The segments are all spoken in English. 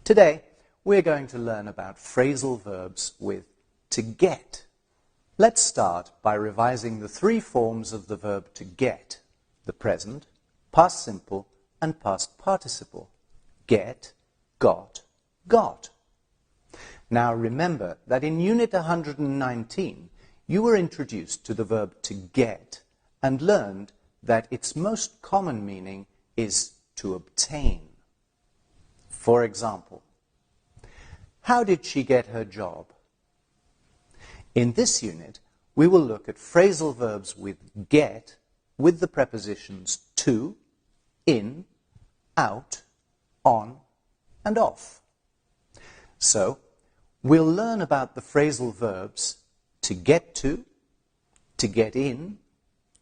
Today, we're going to learn about phrasal verbs with to get. Let's start by revising the three forms of the verb to get: the present, past simple, and past participle. Get, got, got. Now remember that in Unit 119, you were introduced to the verb to get and learned that its most common meaning is to obtain. For example, how did she get her job? In this unit, we will look at phrasal verbs with get with the prepositions to, in, out, on, and off. So, we'll learn about the phrasal verbs to get in,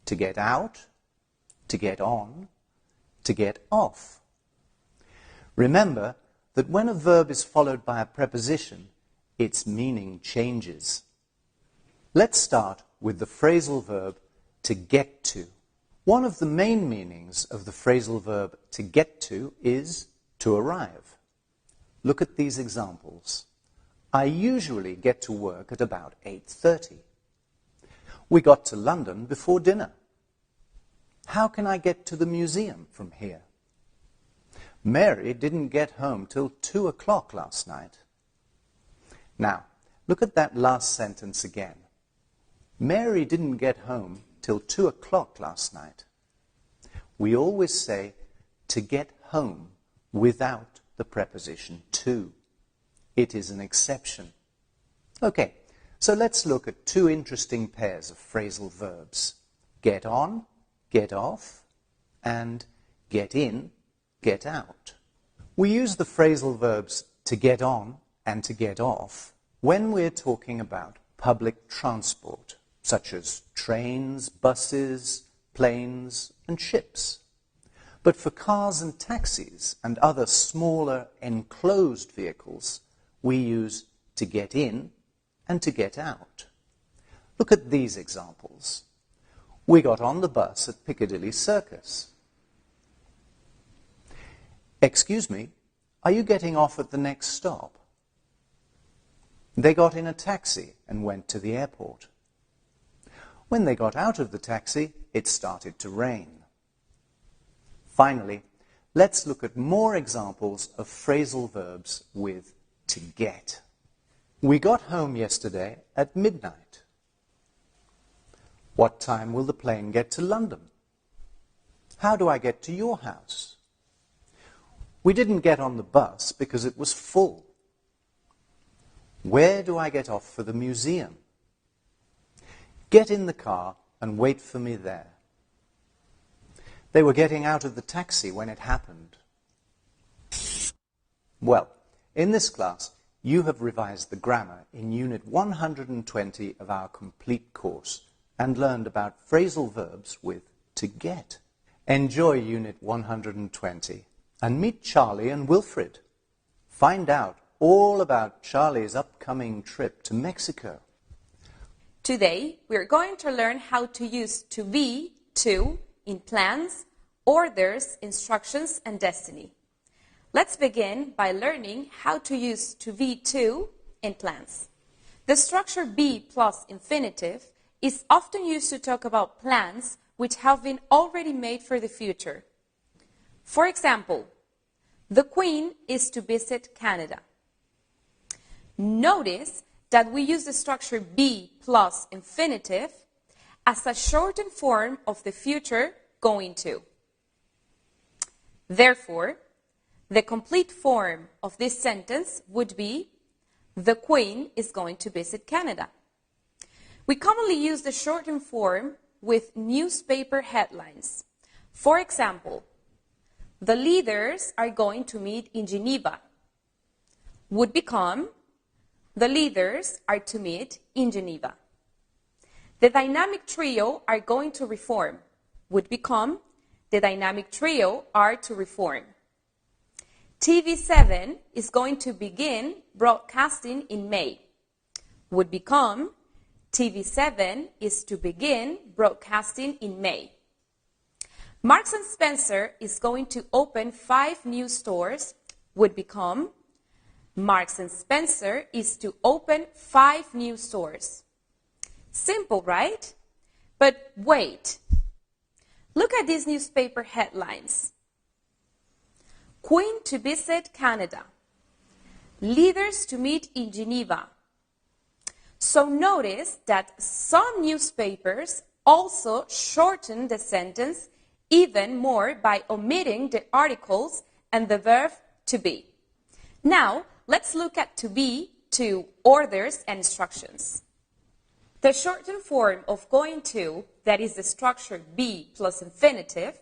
to get out, to get on, to get off. Remember that when a verb is followed by a preposition, its meaning changes. Let's start with the phrasal verb to get to. One of the main meanings of the phrasal verb to get to is to arrive. Look at these examples. I usually get to work at about 8:30. We got to London before dinner. How can I get to the museum from here? Mary didn't get home till 2 o'clock last night. Now, look at that last sentence again. Mary didn't get home till 2 o'clock last night. We always say to get home without the preposition to. It is an exception. Okay, so let's look at two interesting pairs of phrasal verbs. Get on, get off, and get in, get out. We use the phrasal verbs to get on and to get off when we're talking about public transport, such as trains, buses, planes, and ships. But for cars and taxis and other smaller enclosed vehicles, we use to get in and to get out. Look at these examples. We got on the bus at Piccadilly Circus. Excuse me, are you getting off at the next stop? They got in a taxi and went to the airport. When they got out of the taxi, it started to rain. Finally, let's look at more examples of phrasal verbs with to get. We got home yesterday at midnight. What time will the plane get to London? How do I get to your house? We didn't get on the bus because it was full. Where do I get off for the museum? Get in the car and wait for me there. They were getting out of the taxi when it happened. Well, in this class, you have revised the grammar in Unit 120 of our complete course and learned about phrasal verbs with to get. Enjoy Unit 120 and meet Charlie and Wilfred. Find out all about Charlie's upcoming trip to Mexico. Today, we're going to learn how to use to be, to, in plans, orders, instructions, and destiny. Let's begin by learning how to use to be, to, in plans. The structure be plus infinitive is often used to talk about plans which have been already made for the future. For example, the Queen is to visit Canada. Notice that we use the structure be plus infinitive as a shortened form of the future going to. Therefore, the complete form of this sentence would be, the Queen is going to visit Canada. We commonly use the shortened form with newspaper headlines. For example, the leaders are going to meet in Geneva would become, the leaders are to meet in Geneva. The dynamic trio are going to reform would become, the dynamic trio are to reform. TV7 is going to begin broadcasting in May would become, TV7 is to begin broadcasting in May. Marks & Spencer is going to open 5 new stores would become, Marks and Spencer is to open 5 new stores. Simple, right? But wait. Look at these newspaper headlines. Queen to visit Canada. Leaders to meet in Geneva. So notice that some newspapers also shorten the sentence even more by omitting the articles and the verb to be. Now, let's look at to be, to, orders, and instructions. The shortened form of going to, that is the structure be plus infinitive,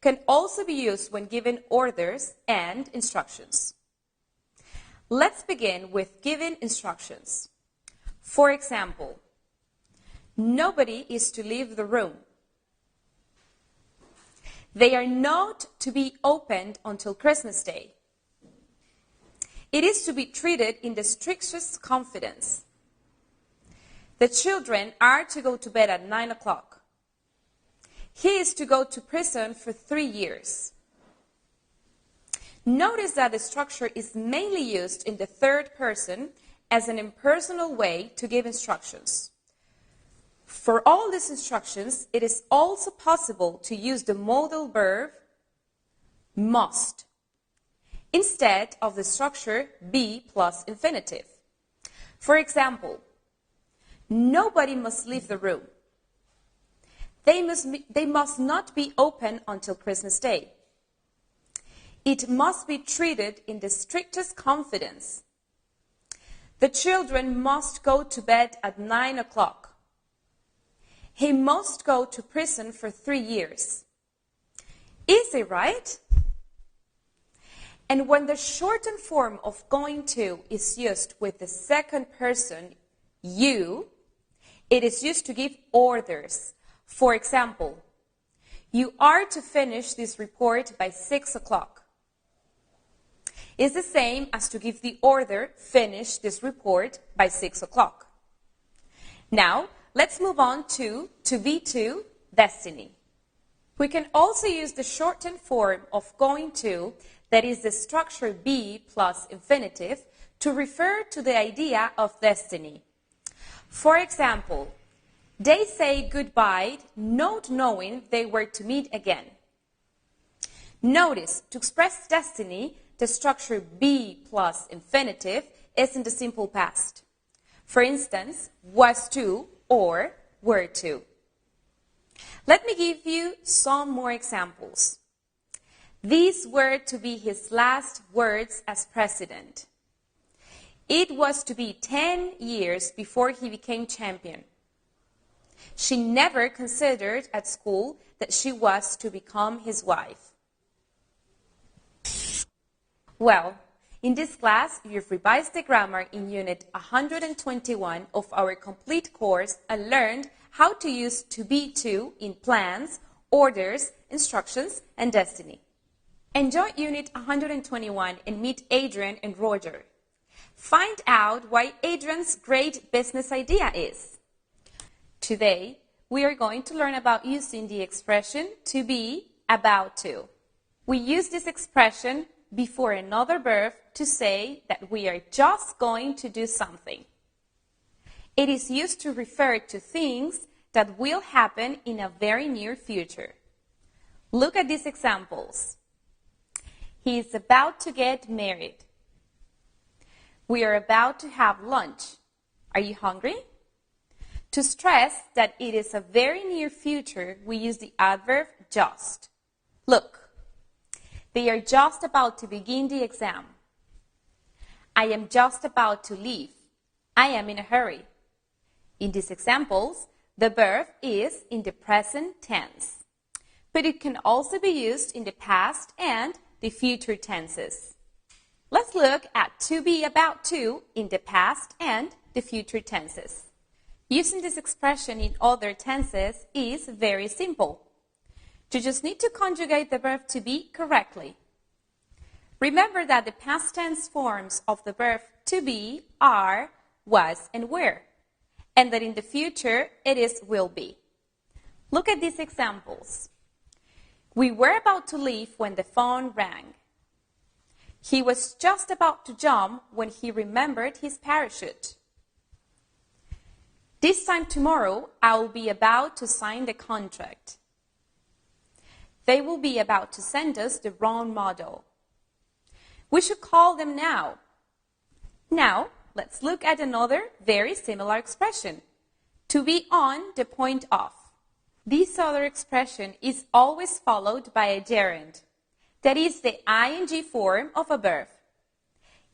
can also be used when given orders and instructions. Let's begin with giving instructions. For example, nobody is to leave the room. They are not to be opened until Christmas Day. It is to be treated in the strictest confidence. The children are to go to bed at 9 o'clock. He is to go to prison for 3 years. Notice that the structure is mainly used in the third person as an impersonal way to give instructions. For all these instructions, it is also possible to use the modal verb must instead of the structure be plus infinitive. For example, nobody must leave the room. They must not be open until Christmas Day. It must be treated in the strictest confidence. The children must go to bed at 9 o'clock. He must go to prison for 3 years. Easy, right? And when the shortened form of going to is used with the second person, you, it is used to give orders. For example, you are to finish this report by 6 o'clock. It's the same as to give the order, finish this report by 6 o'clock. Now, let's move on to be to, destiny. We can also use the shortened form of going to, that is the structure be plus infinitive, to refer to the idea of destiny. For example, they say goodbye, not knowing they were to meet again. Notice, to express destiny, the structure be plus infinitive is in the simple past. For instance, was to or were to. Let me give you some more examples. These were to be his last words as president. It was to be 10 years before he became champion. She never considered at school that she was to become his wife. Well, in this class, you've revised the grammar in Unit 121 of our complete course and learned how to use to be to in plans, orders, instructions, and destiny. Enjoy Unit 121 and meet Adrian and Roger. Find out why Adrian's great business idea is. Today, we are going to learn about using the expression to be about to. We use this expression before another verb to say that we are just going to do something. It is used to refer to things that will happen in a very near future. Look at these examples. He is about to get married. We are about to have lunch. Are you hungry? To stress that it is a very near future, we use the adverb just. Look, they are just about to begin the exam. I am just about to leave. I am in a hurry. In these examples, the verb is in the present tense, but it can also be used in the past and the future tenses. Let's look at to be about to in the past and the future tenses. Using this expression in other tenses is very simple. You just need to conjugate the verb to be correctly. Remember that the past tense forms of the verb to be are, was, and were, and that in the future it is will be. Look at these examples. We were about to leave when the phone rang. He was just about to jump when he remembered his parachute. This time tomorrow, I will be about to sign the contract. They will be about to send us the wrong model. We should call them now. Now, let's look at another very similar expression. To be on the point of. This other expression is always followed by a gerund. That is the ing form of a verb.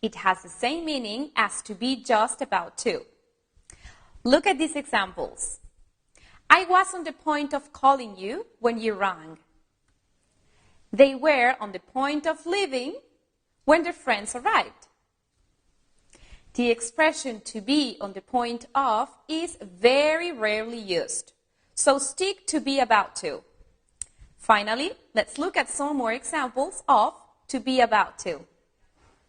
It has the same meaning as to be just about to. Look at these examples. I was on the point of calling you when you rang. They were on the point of leaving when their friends arrived. The expression to be on the point of is very rarely used, so stick to be about to. Finally, let's look at some more examples of to be about to.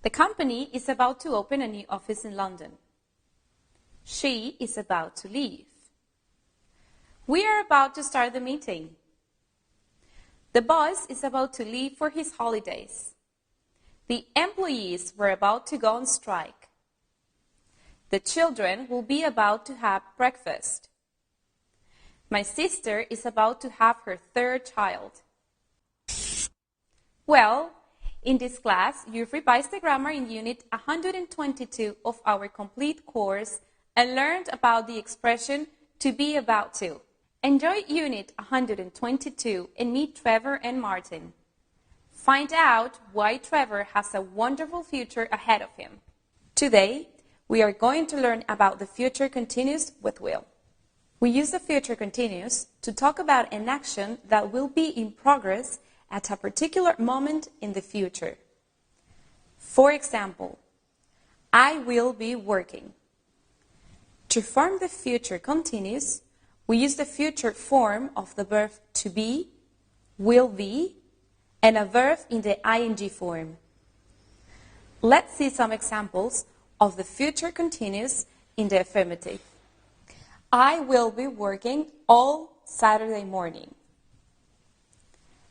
The company is about to open a new office in London. She is about to leave. We are about to start the meeting. The boss is about to leave for his holidays. The employees were about to go on strike. The children will be about to have breakfast. My sister is about to have her third child. Well, in this class, you've revised the grammar in Unit 122 of our complete course and learned about the expression to be about to. Enjoy Unit 122 and meet Trevor and Martin. Find out why Trevor has a wonderful future ahead of him. Today, we are going to learn about the future continuous with will. We use the future continuous to talk about an action that will be in progress at a particular moment in the future. For example, I will be working. To form the future continuous, we use the future form of the verb to be, will be, and a verb in the ing form. Let's see some examples of the future continuous in the affirmative. I will be working all Saturday morning.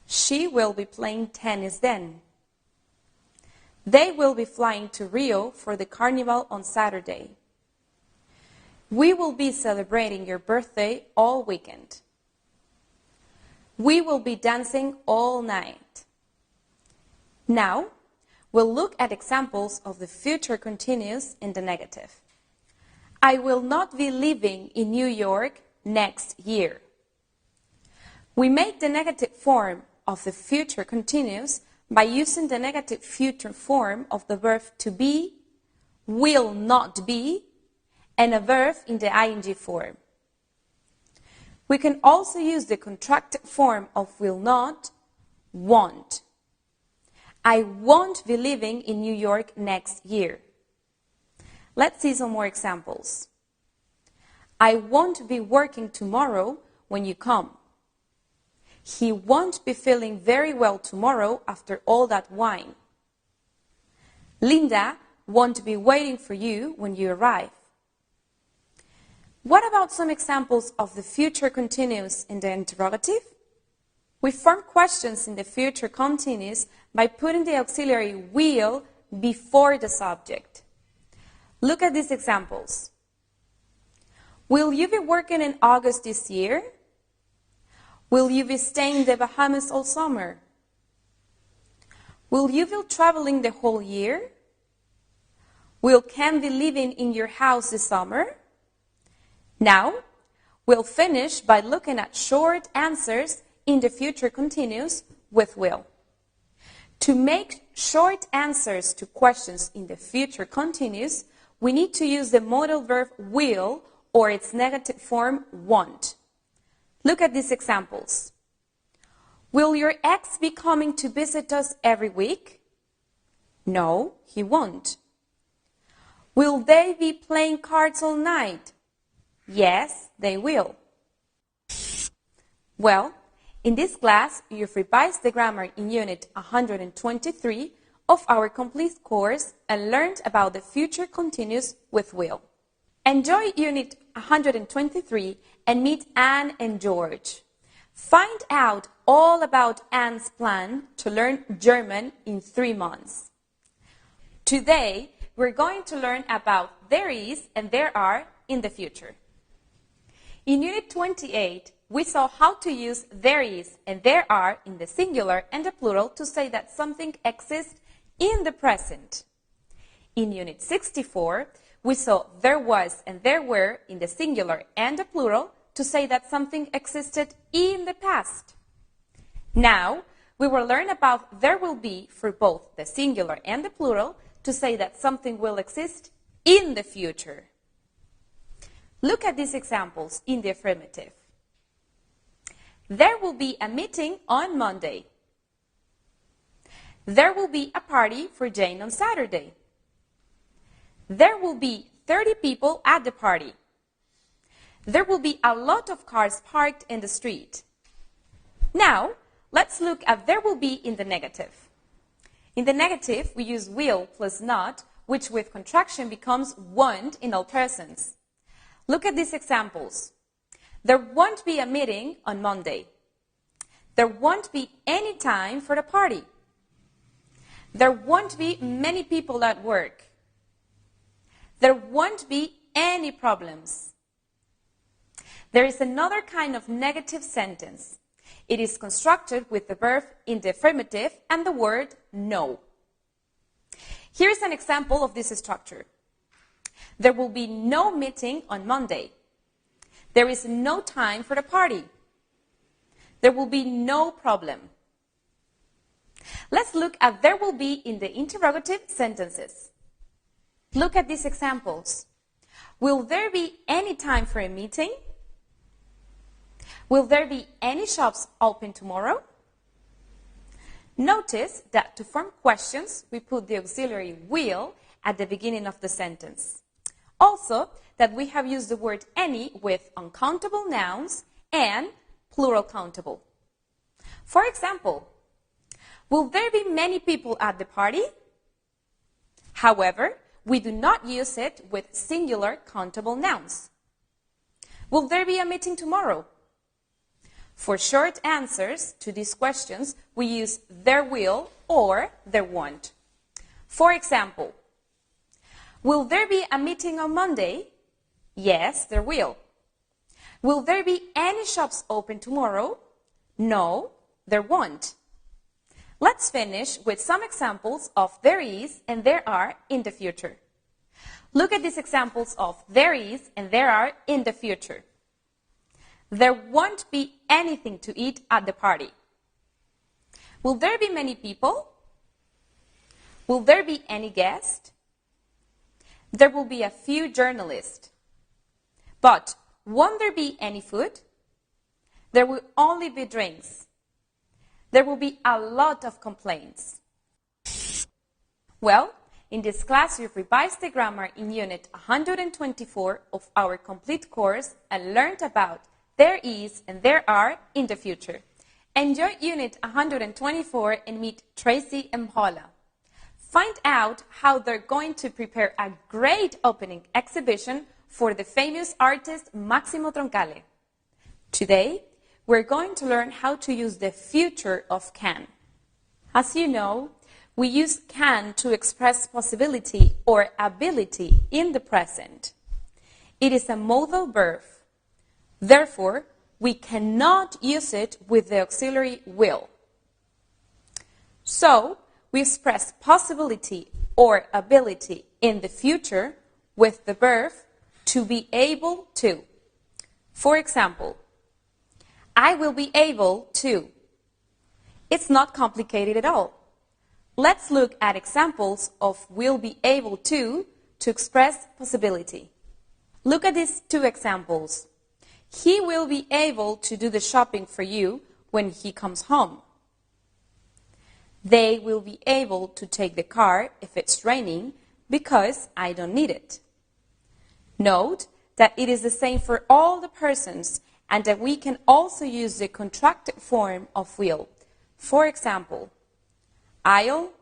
She will be playing tennis then. They will be flying to Rio for the carnival on Saturday. We will be celebrating your birthday all weekend. We will be dancing all night. Now, we'll look at examples of the future continuous in the negative. I will not be living in New York next year. We make the negative form of the future continuous by using the negative future form of the verb to be, will not be, and a verb in the ing form. We can also use the contracted form of will not, won't. I won't be living in New York next year. Let's see some more examples. I won't be working tomorrow when you come. He won't be feeling very well tomorrow after all that wine. Linda won't be waiting for you when you arrive. What about some examples of the future continuous in the interrogative? We form questions in the future continuous by putting the auxiliary will before the subject. Look at these examples. Will you be working in August this year? Will you be staying in the Bahamas all summer? Will you be traveling the whole year? Will Ken be living in your house this summer? Now, we'll finish by looking at short answers in the future continuous with will. To make short answers to questions in the future continuous, we need to use the modal verb will or its negative form want. Look at these examples. Will your ex be coming to visit us every week? No, he won't. Will they be playing cards all night? Yes, they will. Well, in this class, you've revised the grammar in Unit 123 of our complete course and learned about the future continuous with will. Enjoy Unit 123 and meet Anne and George. Find out all about Anne's plan to learn German in 3 months. Today, we're going to learn about there is and there are in the future. In Unit 28, we saw how to use there is and there are in the singular and the plural to say that something exists in the present. In Unit 64, we saw there was and there were in the singular and the plural to say that something existed in the past. Now, we will learn about there will be for both the singular and the plural to say that something will exist in the future. Look at these examples in the affirmative. There will be a meeting on Monday. There will be a party for Jane on Saturday. There will be 30 people at the party. There will be a lot of cars parked in the street. Now, let's look at there will be in the negative. In the negative, we use will plus not, which with contraction becomes won't in all persons. Look at these examples. There won't be a meeting on Monday. There won't be any time for the party. There won't be many people at work. There won't be any problems. There is another kind of negative sentence. It is constructed with the verb in the affirmative and the word no. Here is an example of this structure. There will be no meeting on Monday. There is no time for the party. There will be no problem. Let's look at there will be in the interrogative sentences. Look at these examples. Will there be any time for a meeting? Will there be any shops open tomorrow? Notice that to form questions, we put the auxiliary will at the beginning of the sentence. Also, that we have used the word any with uncountable nouns and plural countable. For example, will there be many people at the party? However, we do not use it with singular countable nouns. Will there be a meeting tomorrow? For short answers to these questions, we use there will or there won't. For example, will there be a meeting on Monday? Yes, there will. Will there be any shops open tomorrow? No, there won't. Let's finish with some examples of there is and there are in the future. Look at these examples of there is and there are in the future. There won't be anything to eat at the party. Will there be many people? Will there be any guests? There will be a few journalists. But won't there be any food? There will only be drinks. There will be a lot of complaints. Well, in this class, you've revised the grammar in Unit 124 of our complete course and learned about there is and there are in the future. Enjoy Unit 124 and meet Tracy and Paula. Find out how they're going to prepare a great opening exhibition for the famous artist Máximo Troncale. Today, we're going to learn how to use the future of can. As you know, we use can to express possibility or ability in the present. It is a modal verb. Therefore, we cannot use it with the auxiliary will. So, we express possibility or ability in the future with the verb to be able to. For example, I will be able to. It's not complicated at all. Let's look at examples of will be able to express possibility. Look at these two examples. He will be able to do the shopping for you when he comes home. They will be able to take the car if it's raining because I don't need it. Note that it is the same for all the persons and that we can also use the contracted form of will. For example, I'll,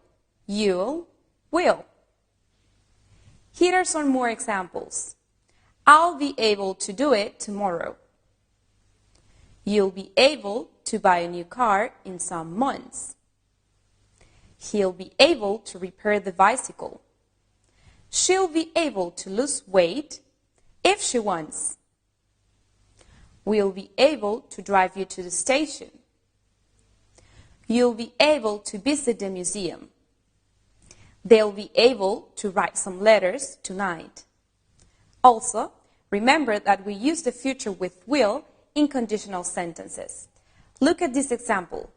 you'll, will. Here are some more examples. I'll be able to do it tomorrow. You'll be able to buy a new car in some months. He'll be able to repair the bicycle. She'll be able to lose weight if she wants. We'll be able to drive you to the station. You'll be able to visit the museum. They'll be able to write some letters tonight. Also, remember that we use the future with will in conditional sentences. Look at this example.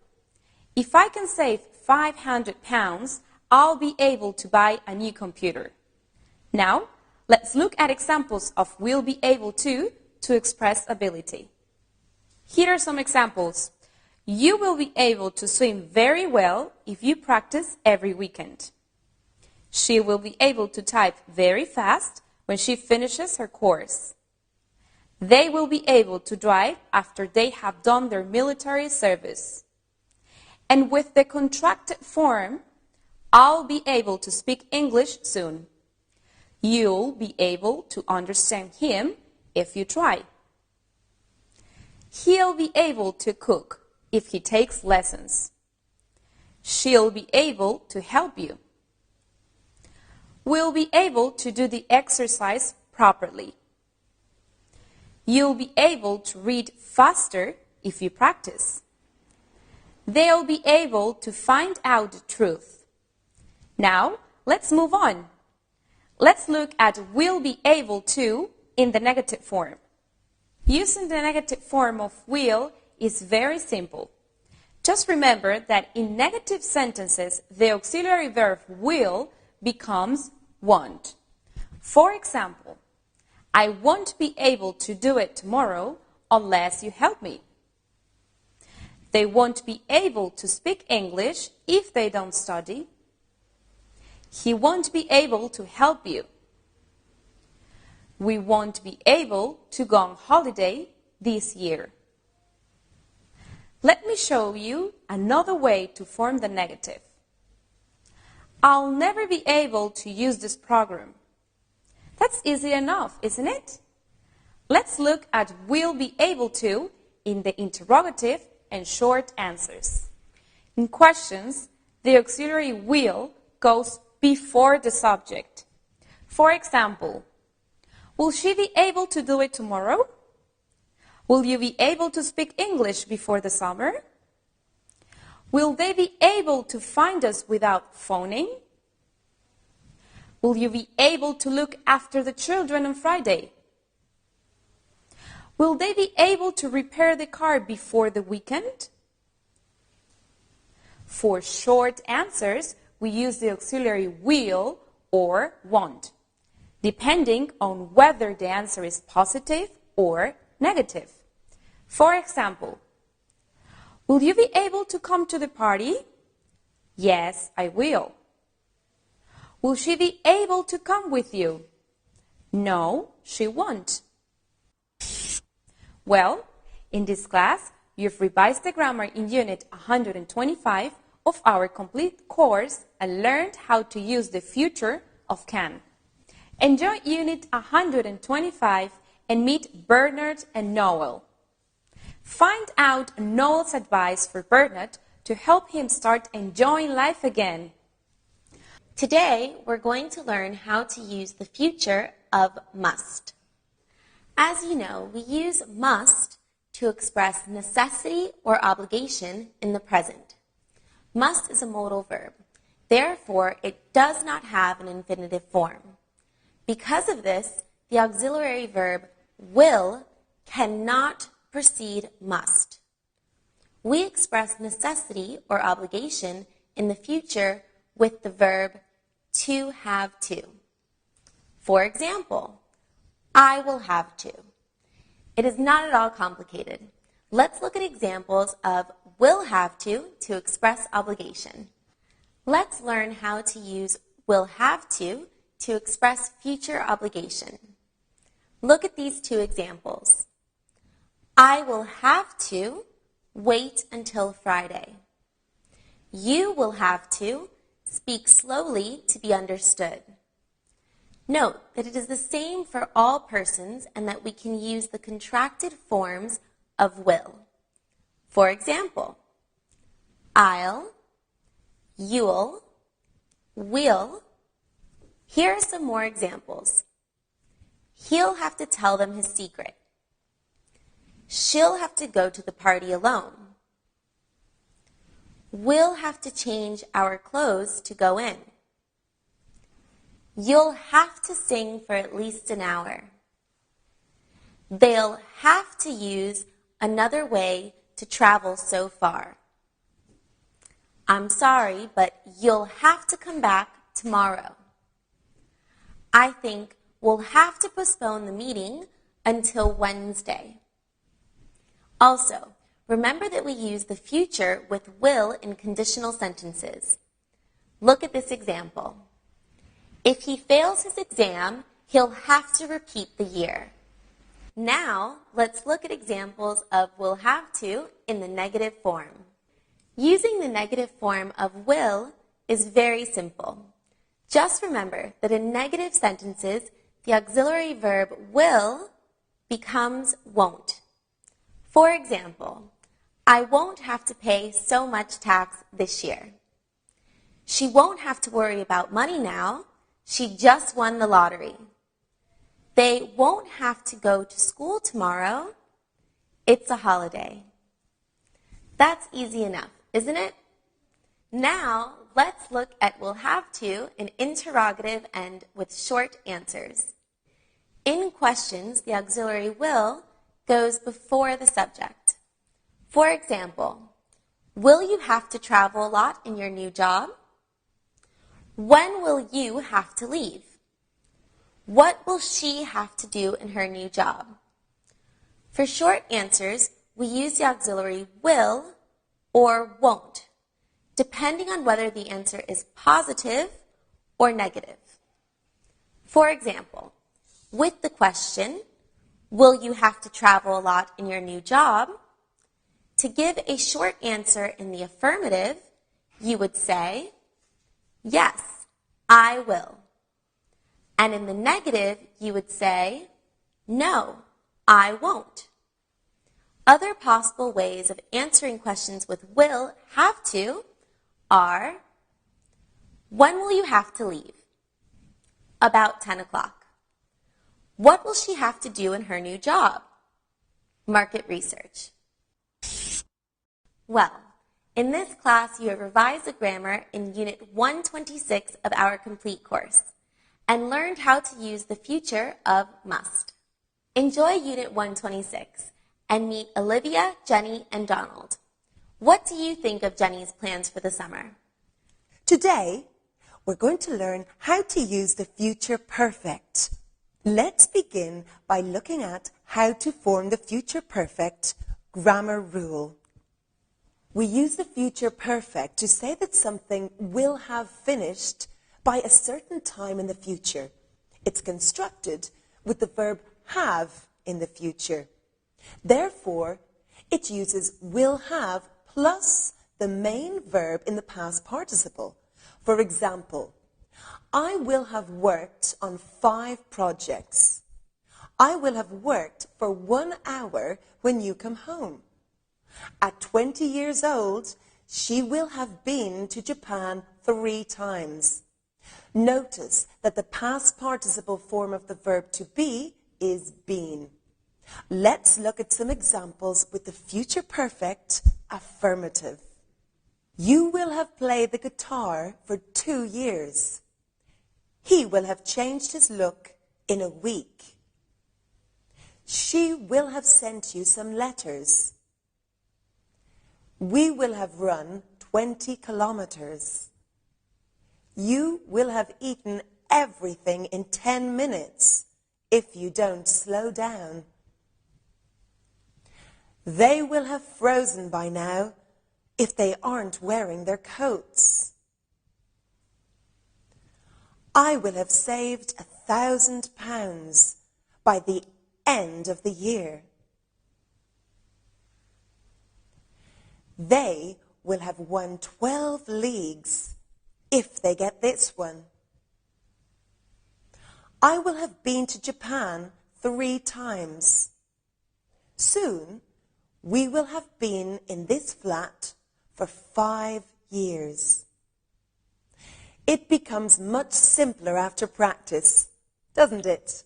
If I can save £500, I'll be able to buy a new computer. Now, let's look at examples of will be able to express ability. Here are some examples. You will be able to swim very well if you practice every weekend. She will be able to type very fast when she finishes her course. They will be able to drive after they have done their military service. And with the contracted form, I'll be able to speak English soon. You'll be able to understand him if you try. He'll be able to cook if he takes lessons. She'll be able to help you. We'll be able to do the exercise properly. You'll be able to read faster if you practice. They'll be able to find out the truth. Now, let's move on. Let's look at will be able to in the negative form. Using the negative form of will is very simple. Just remember that in negative sentences, the auxiliary verb will becomes won't. For example, I won't be able to do it tomorrow unless you help me. They won't be able to speak English if they don't study. He won't be able to help you. We won't be able to go on holiday this year. Let me show you another way to form the negative. I'll never be able to use this program. That's easy enough, isn't it? Let's look at will be able to in the interrogative and short answers. In questions, the auxiliary will goes before the subject. For example, will she be able to do it tomorrow? Will you be able to speak English before the summer? Will they be able to find us without phoning? Will you be able to look after the children on Friday? Will they be able to repair the car before the weekend? For short answers, we use the auxiliary will or won't, depending on whether the answer is positive or negative. For example, will you be able to come to the party? Yes, I will. Will she be able to come with you? No, she won't. Well, in this class, you've revised the grammar in Unit 125 of our complete course and learned how to use the future of can. Enjoy Unit 125 and meet Bernard and Noel. Find out Noel's advice for Bernard to help him start enjoying life again. Today, we're going to learn how to use the future of must. As you know, we use must to express necessity or obligation in the present. Must is a modal verb. Therefore, it does not have an infinitive form. Because of this, the auxiliary verb will cannot precede must. We express necessity or obligation in the future with the verb to have to. For example, I will have to. It is not at all complicated. Let's look at examples of will have to express obligation. Let's learn how to use will have to express future obligation. Look at these two examples. I will have to wait until Friday. You will have to speak slowly to be understood. Note that it is the same for all persons and that we can use the contracted forms of will. For example, I'll, you'll, will, Here are some more examples. He'll have to tell them his secret. She'll have to go to the party alone. We'll have to change our clothes to go in. You'll have to sing for at least an hour. They'll have to use another way to travel so far. I'm sorry, but you'll have to come back tomorrow. I think we'll have to postpone the meeting until Wednesday. Also, remember that we use the future with will in conditional sentences. Look at this example. If he fails his exam, he'll have to repeat the year. Now, let's look at examples of will have to in the negative form. Using the negative form of will is very simple. Just remember that in negative sentences, the auxiliary verb will becomes won't. For example, I won't have to pay so much tax this year. She won't have to worry about money now. She just won the lottery. They won't have to go to school tomorrow. It's a holiday. That's easy enough, isn't it? Now, let's look at will have to in interrogative and with short answers. In questions, the auxiliary will goes before the subject. For example, will you have to travel a lot in your new job? When will you have to leave? What will she have to do in her new job? For short answers, we use the auxiliary will or won't, depending on whether the answer is positive or negative. For example, with the question, will you have to travel a lot in your new job? To give a short answer in the affirmative, you would say, yes, I will. And in the negative, you would say, no, I won't. Other possible ways of answering questions with will have to are, when will you have to leave? About 10 o'clock. What will she have to do in her new job? Market research. Well, in this class, you have revised the grammar in Unit 126 of our complete course and learned how to use the future of must. Enjoy Unit 126 and meet Olivia, Jenny, and Donald. What do you think of Jenny's plans for the summer? Today, we're going to learn how to use the future perfect. Let's begin by looking at how to form the future perfect grammar rule. We use the future perfect to say that something will have finished by a certain time in the future. It's constructed with the verb have in the future. Therefore, it uses will have plus the main verb in the past participle. For example, I will have worked on 5 projects. I will have worked for 1 hour when you come home. At 20 years old, she will have been to Japan 3 times. Notice that the past participle form of the verb to be is been. Let's look at some examples with the future perfect affirmative. You will have played the guitar for 2 years. He will have changed his look in a week. She will have sent you some letters. We will have run 20 kilometers. You will have eaten everything in 10 minutes if you don't slow down. They will have frozen by now if they aren't wearing their coats. I will have saved £1,000 by the end of the year. They will have won 12 leagues if they get this one. I will have been to Japan 3 times. Soon, we will have been in this flat for 5 years. It becomes much simpler after practice, doesn't it?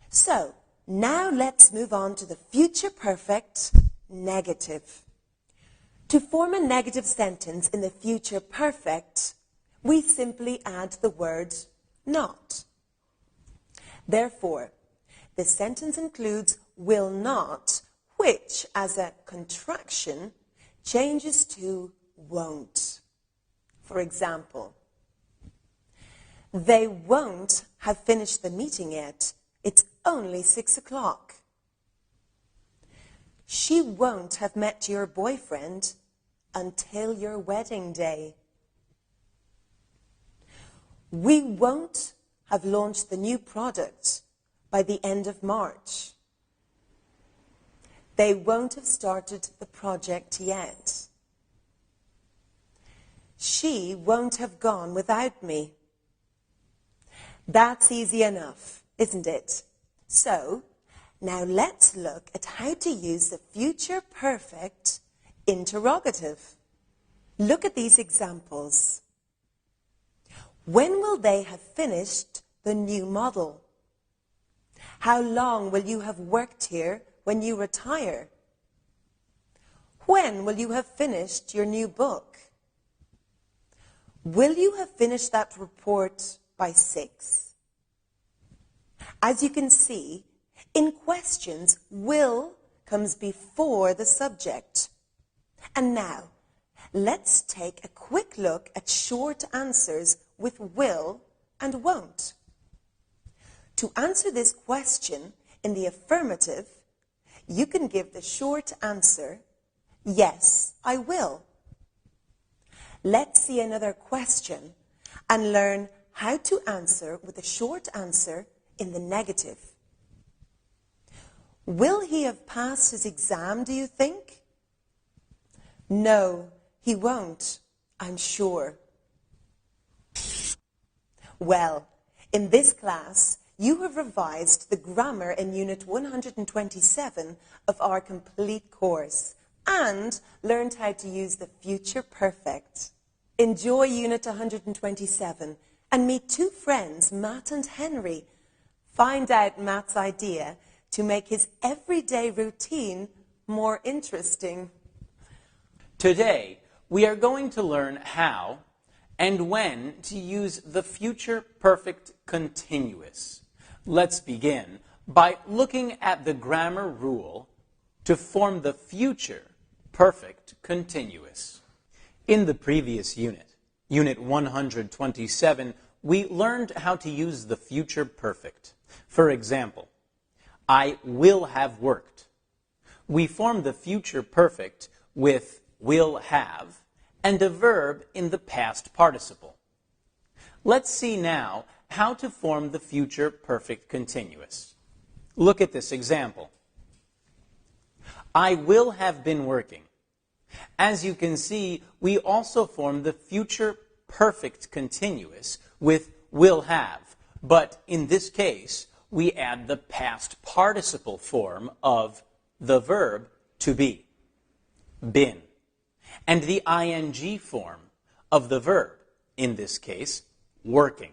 So, now let's move on to the future perfect negative. To form a negative sentence in the future perfect, we simply add the word not. Therefore, the sentence includes will not, which, as a contraction, changes to won't. For example, they won't have finished the meeting yet. It's only 6 o'clock. She won't have met your boyfriend until your wedding day. We won't have launched the new product by the end of March. They won't have started the project yet. She won't have gone without me. That's easy enough, isn't it? So, now let's look at how to use the future perfect interrogative. Look at these examples. When will they have finished the new model? How long will you have worked here when you retire? When will you have finished your new book? Will you have finished that report by 6? As you can see, in questions, will comes before the subject. And now, let's take a quick look at short answers with will and won't. To answer this question in the affirmative, you can give the short answer, yes, I will. Let's see another question and learn how to answer with a short answer in the negative. Will he have passed his exam, do you think? No, he won't, I'm sure. Well, in this class, you have revised the grammar in Unit 127 of our complete course and learned how to use the future perfect. Enjoy Unit 127 and meet two friends, Matt and Henry. Find out Matt's idea to make his everyday routine more interesting. Today, we are going to learn how and when to use the future perfect continuous. Let's begin by looking at the grammar rule to form the future perfect continuous. In the previous unit, Unit 127, we learned how to use the future perfect. For example, I will have worked. We form the future perfect with will have and a verb in the past participle. Let's see now how to form the future perfect continuous. Look at this example. I will have been working. As you can see, we also form the future perfect continuous with will have, but in this case, we add the past participle form of the verb to be, been, and the ing form of the verb, in this case, working.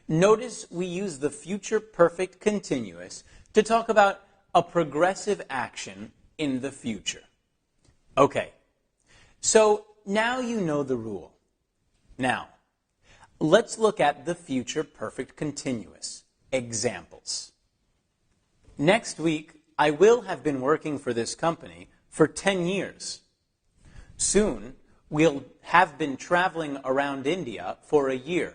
Notice we use the future perfect continuous to talk about a progressive action in the future. Okay, so now you know the rule. Now, let's look at the future perfect continuous examples. Next week, I will have been working for this company for 10 years. Soon, we'll have been traveling around India for a year.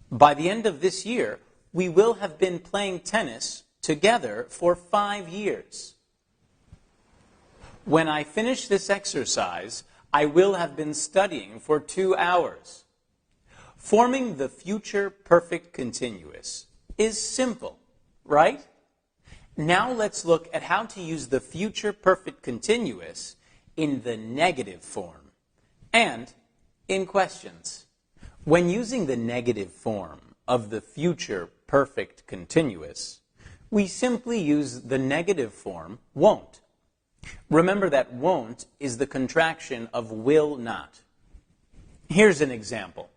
By the end of this year, we will have been playing tennis together for 5 years. When I finish this exercise, I will have been studying for 2 hours. Forming the future perfect continuous is simple, right? Now let's look at how to use the future perfect continuous in the negative form and in questions. When using the negative form of the future perfect continuous, we simply use the negative form won't. Remember that won't is the contraction of will not. Here's an example.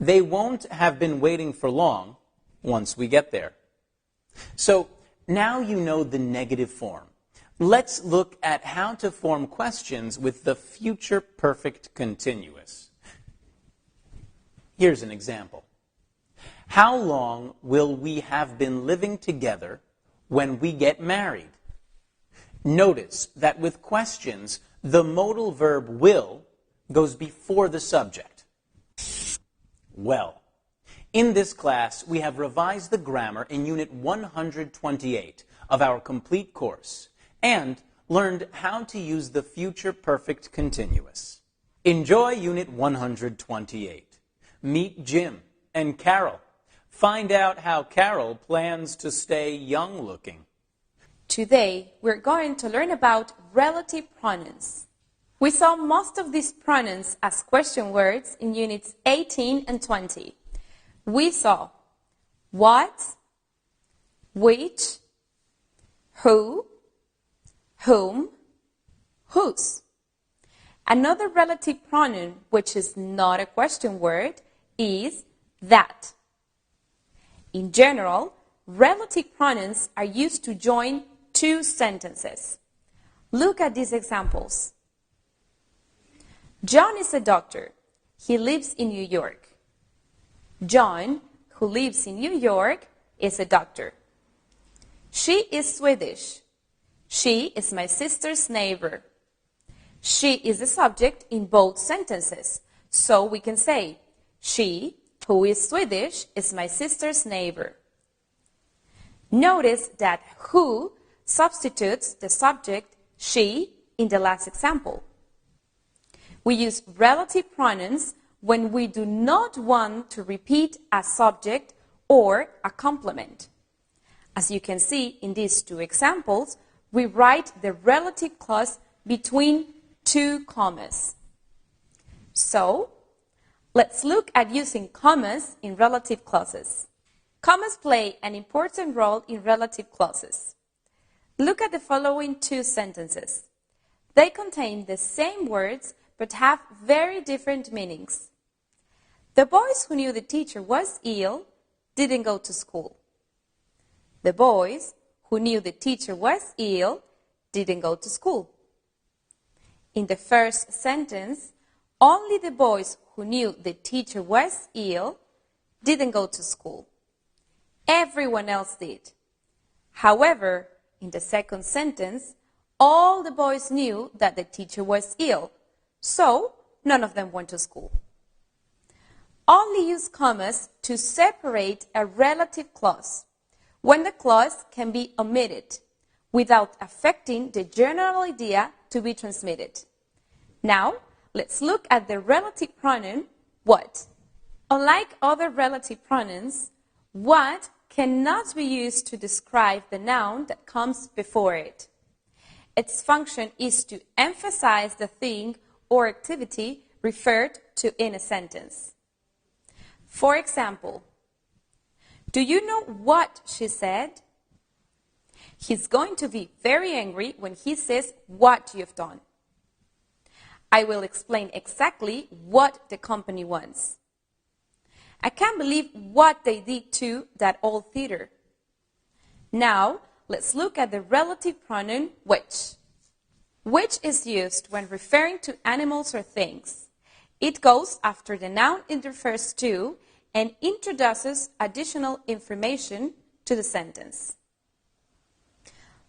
They won't have been waiting for long once we get there. So now you know the negative form. Let's look at how to form questions with the future perfect continuous. Here's an example. How long will we have been living together when we get married? Notice that with questions, the modal verb will goes before the subject. Well, in this class, we have revised the grammar in Unit 128 of our complete course and learned how to use the future perfect continuous. Enjoy Unit 128. Meet Jim and Carol. Find out how Carol plans to stay young-looking. Today, we're going to learn about relative pronouns. We saw most of these pronouns as question words in Units 18 and 20. We saw what, which, who, whom, whose. Another relative pronoun, which is not a question word, is that. In general, relative pronouns are used to join two sentences. Look at these examples. John is a doctor. He lives in New York. John, who lives in New York, is a doctor. She is Swedish. She is my sister's neighbor. She is the subject in both sentences, so we can say, she, who is Swedish, is my sister's neighbor. Notice that who substitutes the subject she in the last example. We use relative pronouns when we do not want to repeat a subject or a complement. As you can see in these two examples, we write the relative clause between two commas. So, let's look at using commas in relative clauses. Commas play an important role in relative clauses. Look at the following two sentences. They contain the same words but have very different meanings. The boys who knew the teacher was ill didn't go to school. The boys who knew the teacher was ill didn't go to school. In the first sentence, only the boys who knew the teacher was ill didn't go to school. Everyone else did. However, in the second sentence, all the boys knew that the teacher was ill, so none of them went to school. Only use commas to separate a relative clause when the clause can be omitted without affecting the general idea to be transmitted. Now, let's look at the relative pronoun what. Unlike other relative pronouns, what cannot be used to describe the noun that comes before it. Its function is to emphasize the thing or activity referred to in a sentence. For example, do you know what she said? He's going to be very angry when he says what you've done. I will explain exactly what the company wants. I can't believe what they did to that old theater. Now, let's look at the relative pronoun which. Which is used when referring to animals or things. It goes after the noun it refers to and introduces additional information to the sentence.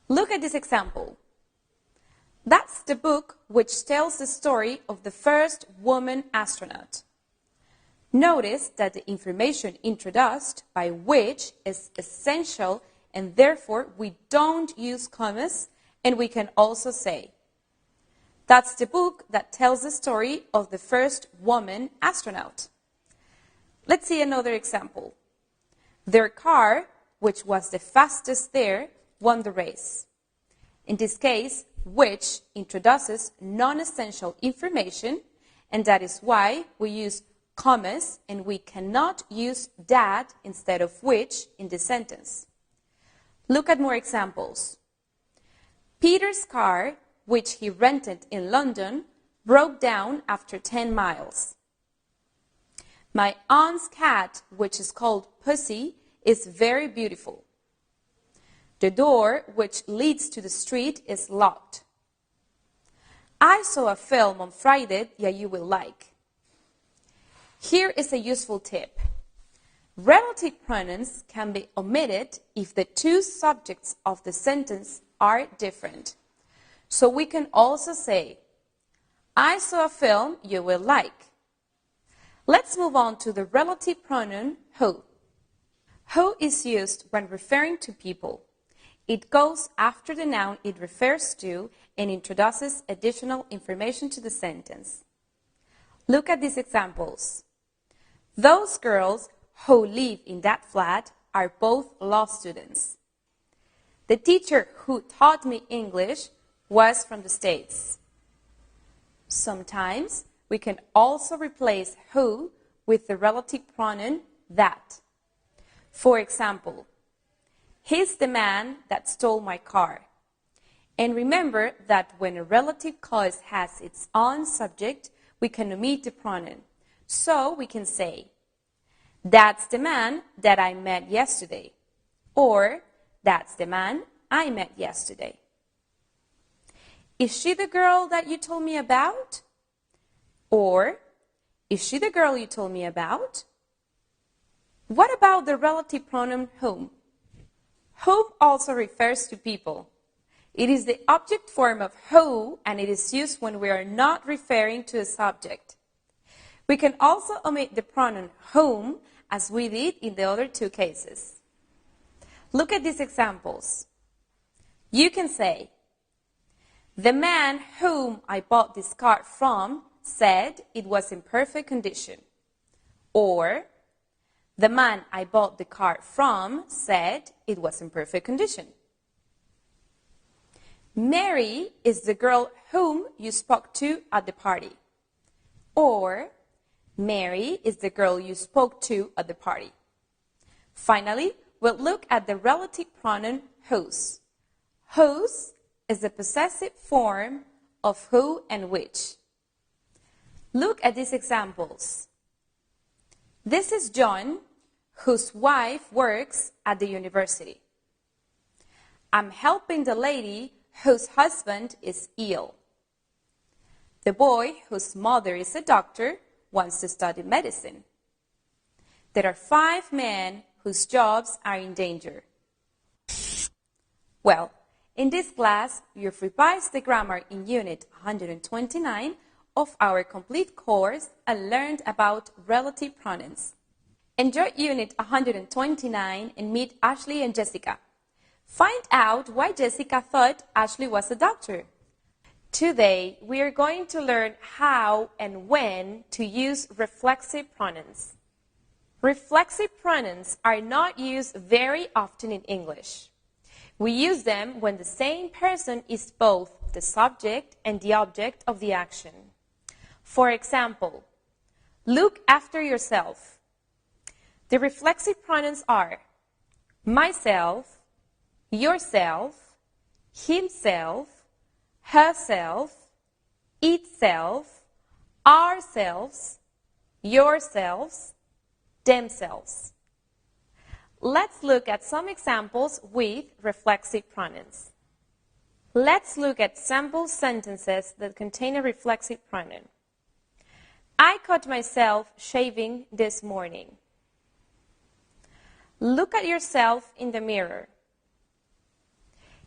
Look at this example. That's the book which tells the story of the first woman astronaut. Notice that the information introduced by which is essential and therefore we don't use commas, and we can also say, that's the book that tells the story of the first woman astronaut. Let's see another example. Their car, which was the fastest there, won the race. In this case, which introduces non-essential information, and that is why we use commas and we cannot use that instead of which in this sentence. Look at more examples. Peter's car, which he rented in London, broke down after 10 miles. My aunt's cat, which is called Pussy, is very beautiful. The door which leads to the street is locked. I saw a film on Friday that you will like. Here is a useful tip. Relative pronouns can be omitted if the two subjects of the sentence are different. So we can also say, I saw a film you will like. Let's move on to the relative pronoun who. Who is used when referring to people. It goes after the noun it refers to and introduces additional information to the sentence. Look at these examples. Those girls who live in that flat are both law students. The teacher who taught me English was from the States. Sometimes we can also replace who with the relative pronoun that. For example, he's the man that stole my car. And remember that when a relative clause has its own subject, we can omit the pronoun. So we can say, that's the man that I met yesterday. Or, that's the man I met yesterday. Is she the girl that you told me about? Or, is she the girl you told me about? What about the relative pronoun whom? Whom also refers to people. It is the object form of who, and it is used when we are not referring to a subject. We can also omit the pronoun whom, as we did in the other two cases. Look at these examples. You can say, the man whom I bought this car from said it was in perfect condition. Or, the man I bought the car from said it was in perfect condition. Mary is the girl whom you spoke to at the party. Or, Mary is the girl you spoke to at the party. Finally, we'll look at the relative pronoun whose. Whose is the possessive form of who and which. Look at these examples. This is John, whose wife works at the university. I'm helping the lady whose husband is ill. The boy whose mother is a doctor wants to study medicine. There are 5 men whose jobs are in danger. Well, in this class, you've revised the grammar in Unit 129 of our complete course and learned about relative pronouns. Enjoy Unit 129 and meet Ashley and Jessica. Find out why Jessica thought Ashley was a doctor. Today, we are going to learn how and when to use reflexive pronouns. Reflexive pronouns are not used very often in English. We use them when the same person is both the subject and the object of the action. For example, look after yourself. The reflexive pronouns are myself, yourself, himself, herself, itself, ourselves, yourselves, themselves. Let's look at some examples with reflexive pronouns. Let's look at sample sentences that contain a reflexive pronoun. I caught myself shaving this morning. Look at yourself in the mirror.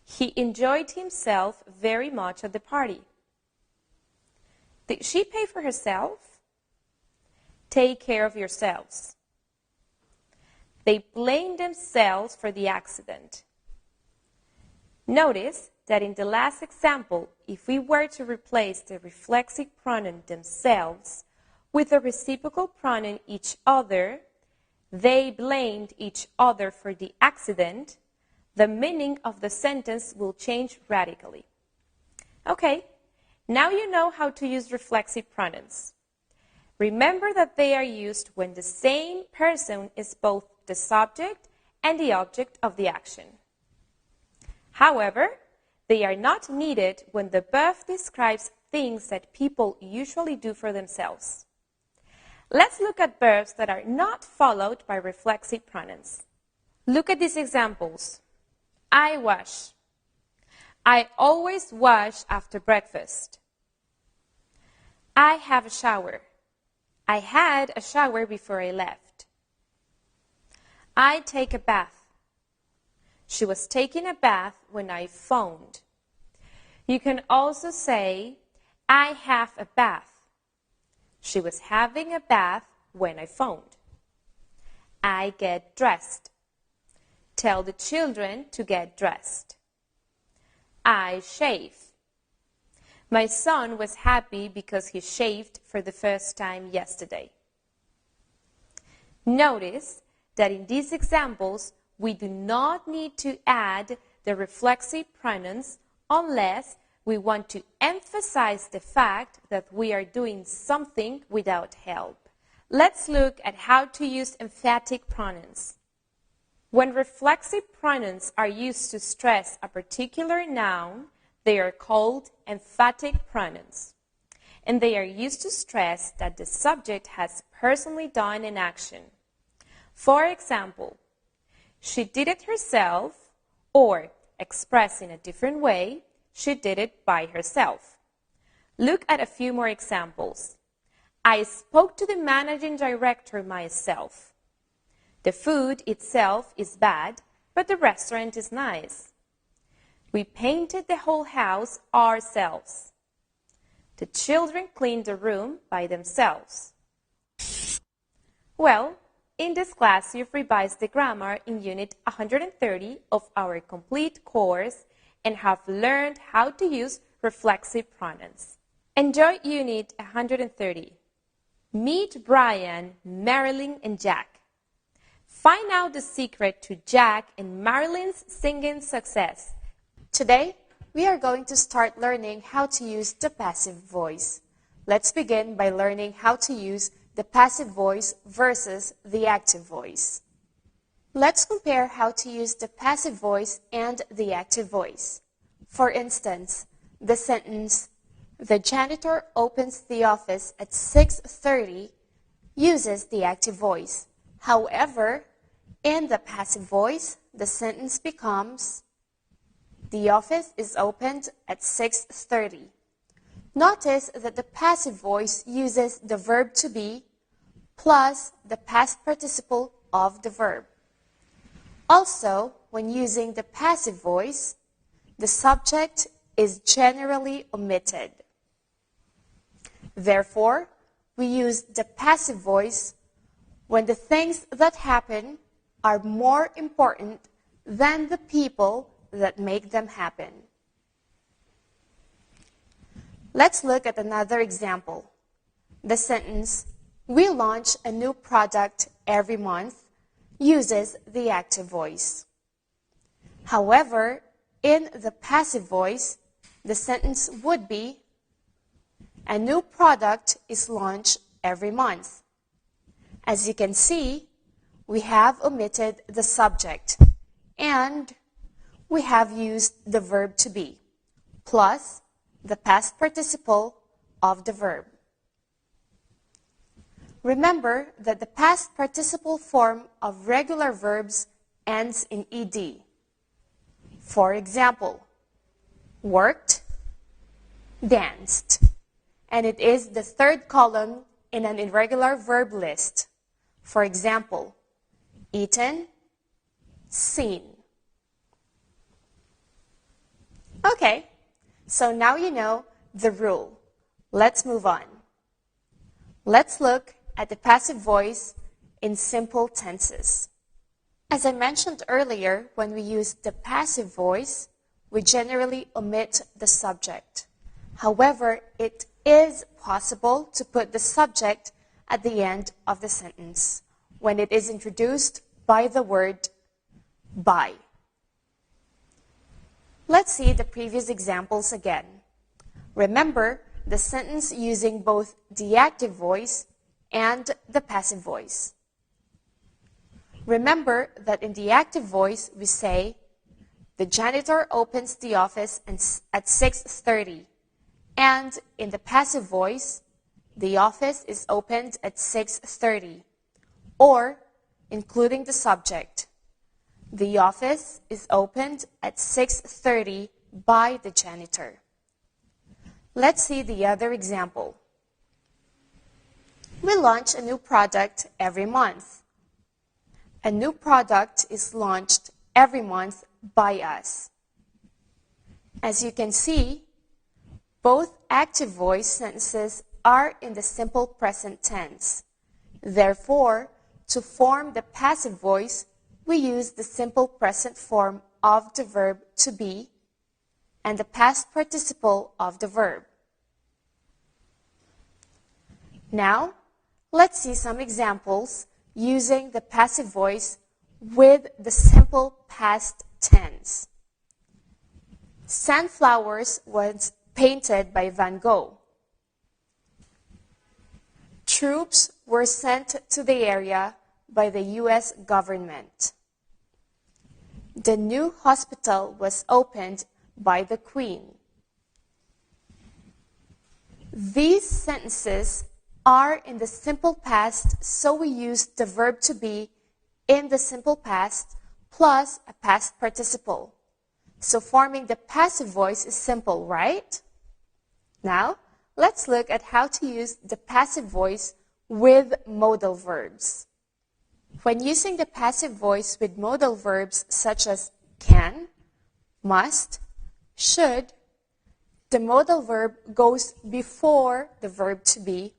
He enjoyed himself very much at the party. Did she pay for herself? Take care of yourselves. They blame themselves for the accident. Notice that in the last example, if we were to replace the reflexive pronoun themselves with the reciprocal pronoun each other, they blamed each other for the accident, the meaning of the sentence will change radically. Okay, now you know how to use reflexive pronouns. Remember that they are used when the same person is both the subject and the object of the action. However, they are not needed when the verb describes things that people usually do for themselves. Let's look at verbs that are not followed by reflexive pronouns. Look at these examples. I wash. I always wash after breakfast. I have a shower. I had a shower before I left. I take a bath. She was taking a bath when I phoned. You can also say, I have a bath. She was having a bath when I phoned. I get dressed. Tell the children to get dressed. I shave. My son was happy because he shaved for the first time yesterday. Notice that in these examples, we do not need to add the reflexive pronouns unless we want to emphasize the fact that we are doing something without help. Let's look at how to use emphatic pronouns. When reflexive pronouns are used to stress a particular noun, they are called emphatic pronouns. And they are used to stress that the subject has personally done an action. For example, she did it herself, or, expressed in a different way, she did it by herself. Look at a few more examples. I spoke to the managing director myself. The food itself is bad, but the restaurant is nice. We painted the whole house ourselves. The children cleaned the room by themselves. Well, in this class, you've revised the grammar in Unit 130 of our complete course and have learned how to use reflexive pronouns. Enjoy Unit 130. Meet Brian, Marilyn, and Jack. Find out the secret to Jack and Marilyn's singing success. Today, we are going to start learning how to use the passive voice. Let's begin by learning how to use the passive voice versus the active voice. Let's compare how to use the passive voice and the active voice. For instance, the sentence, "The janitor opens the office at 6:30 uses the active voice. However, in the passive voice, the sentence becomes, "The office is opened at 6:30. Notice that the passive voice uses the verb to be plus the past participle of the verb. Also, when using the passive voice, the subject is generally omitted. Therefore, we use the passive voice when the things that happen are more important than the people that make them happen. Let's look at another example. The sentence, "We launch a new product every month," uses the active voice. However, in the passive voice, the sentence would be, "A new product is launched every month." As you can see, we have omitted the subject and we have used the verb to be plus the past participle of the verb. Remember that the past participle form of regular verbs ends in ed. For example, worked, danced, and it is the third column in an irregular verb list. For example, eaten, seen. Okay, so now you know the rule. Let's move on. Let's look at the passive voice in simple tenses. As I mentioned earlier, when we use the passive voice, we generally omit the subject. However, it is possible to put the subject at the end of the sentence when it is introduced by the word by. Let's see the previous examples again. Remember the sentence using both the active voice and the passive voice. Remember that in the active voice we say, "The janitor opens the office at 6:30. And in the passive voice, the office is opened at 6:30. Or, including the subject, the office is opened at 6:30 by the janitor. Let's see the other example. We launch a new product every month. A new product is launched every month by us. As you can see, both active voice sentences are in the simple present tense. Therefore, to form the passive voice, we use the simple present form of the verb to be and the past participle of the verb. Now, let's see some examples using the passive voice with the simple past tense. Sunflowers was painted by Van Gogh. Troops were sent to the area by the U.S. government. The new hospital was opened by the Queen. These sentences are in the simple past, so we use the verb to be in the simple past plus a past participle. So forming the passive voice is simple, right? Now, let's look at how to use the passive voice with modal verbs. When using the passive voice with modal verbs such as can, must, should, the modal verb goes before the verb to be.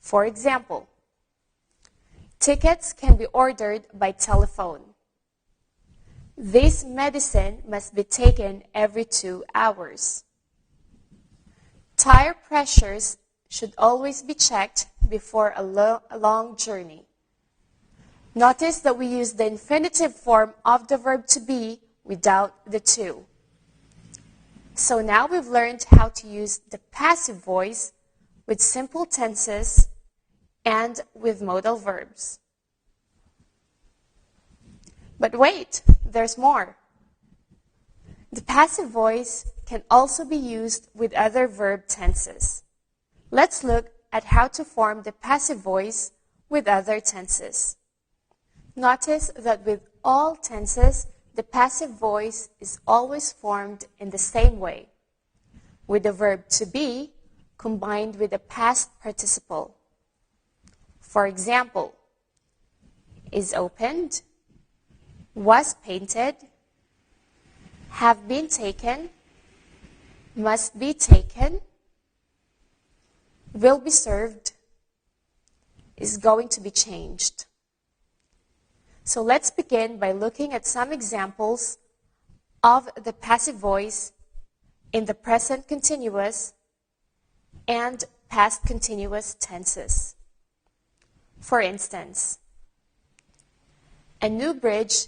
For example, tickets can be ordered by telephone. This medicine must be taken every 2 hours. Tire pressures should always be checked before a long journey. Notice that we use the infinitive form of the verb to be without the to. So now we've learned how to use the passive voice with simple tenses and with modal verbs. But wait, there's more. The passive voice can also be used with other verb tenses. Let's look at how to form the passive voice with other tenses. Notice that with all tenses, the passive voice is always formed in the same way, with the verb to be combined with the past participle. For example, is opened, was painted, have been taken, must be taken, will be served, is going to be changed. So let's begin by looking at some examples of the passive voice in the present continuous and past continuous tenses. For instance, a new bridge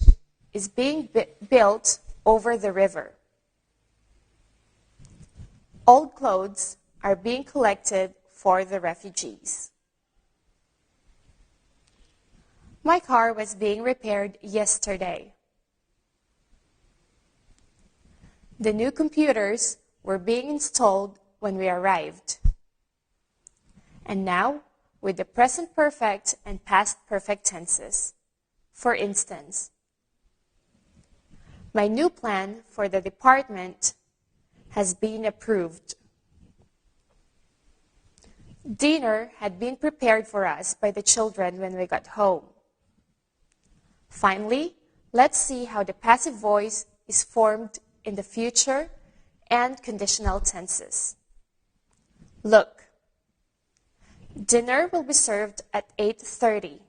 is being built over the river. Old clothes are being collected for the refugees. My car was being repaired yesterday. The new computers were being installed when we arrived. And now, with the present perfect and past perfect tenses. For instance, my new plan for the department has been approved. Dinner had been prepared for us by the children when we got home. Finally, let's see how the passive voice is formed in the future and conditional tenses. Look, dinner will be served at 8:30.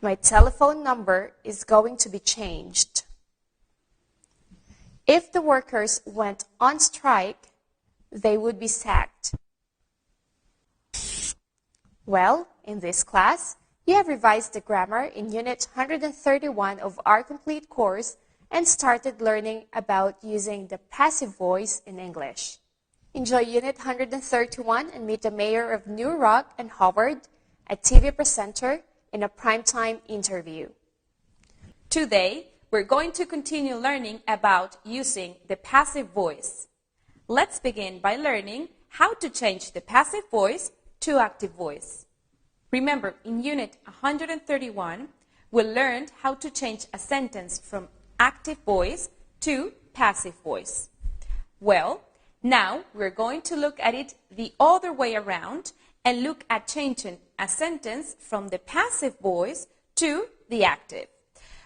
My telephone number is going to be changed. If the workers went on strike, they would be sacked. Well, in this class, you have revised the grammar in Unit 131 of our complete course and started learning about using the passive voice in English. Enjoy Unit 131 and meet the Mayor of New Rock and Howard, a TV presenter, in a primetime interview. Today, we're going to continue learning about using the passive voice. Let's begin by learning how to change the passive voice to active voice. Remember, in Unit 131, we learned how to change a sentence from active voice to passive voice. Well, now we're going to look at it the other way around and look at changing a sentence from the passive voice to the active.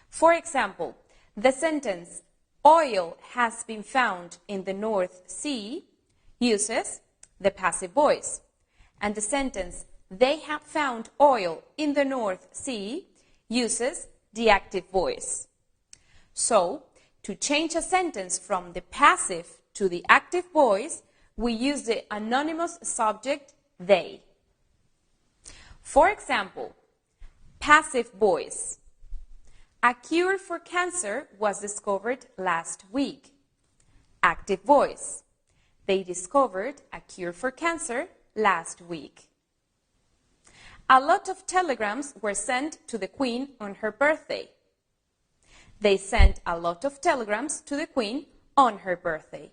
For example, the sentence, oil has been found in the North Sea, uses the passive voice. And the sentence, they have found oil in the North Sea, uses the active voice. So, to change a sentence from the passive to the active voice, we use the anonymous subject, they. For example, passive voice. A cure for cancer was discovered last week. Active voice. They discovered a cure for cancer last week. A lot of telegrams were sent to the Queen on her birthday. They sent a lot of telegrams to the Queen on her birthday.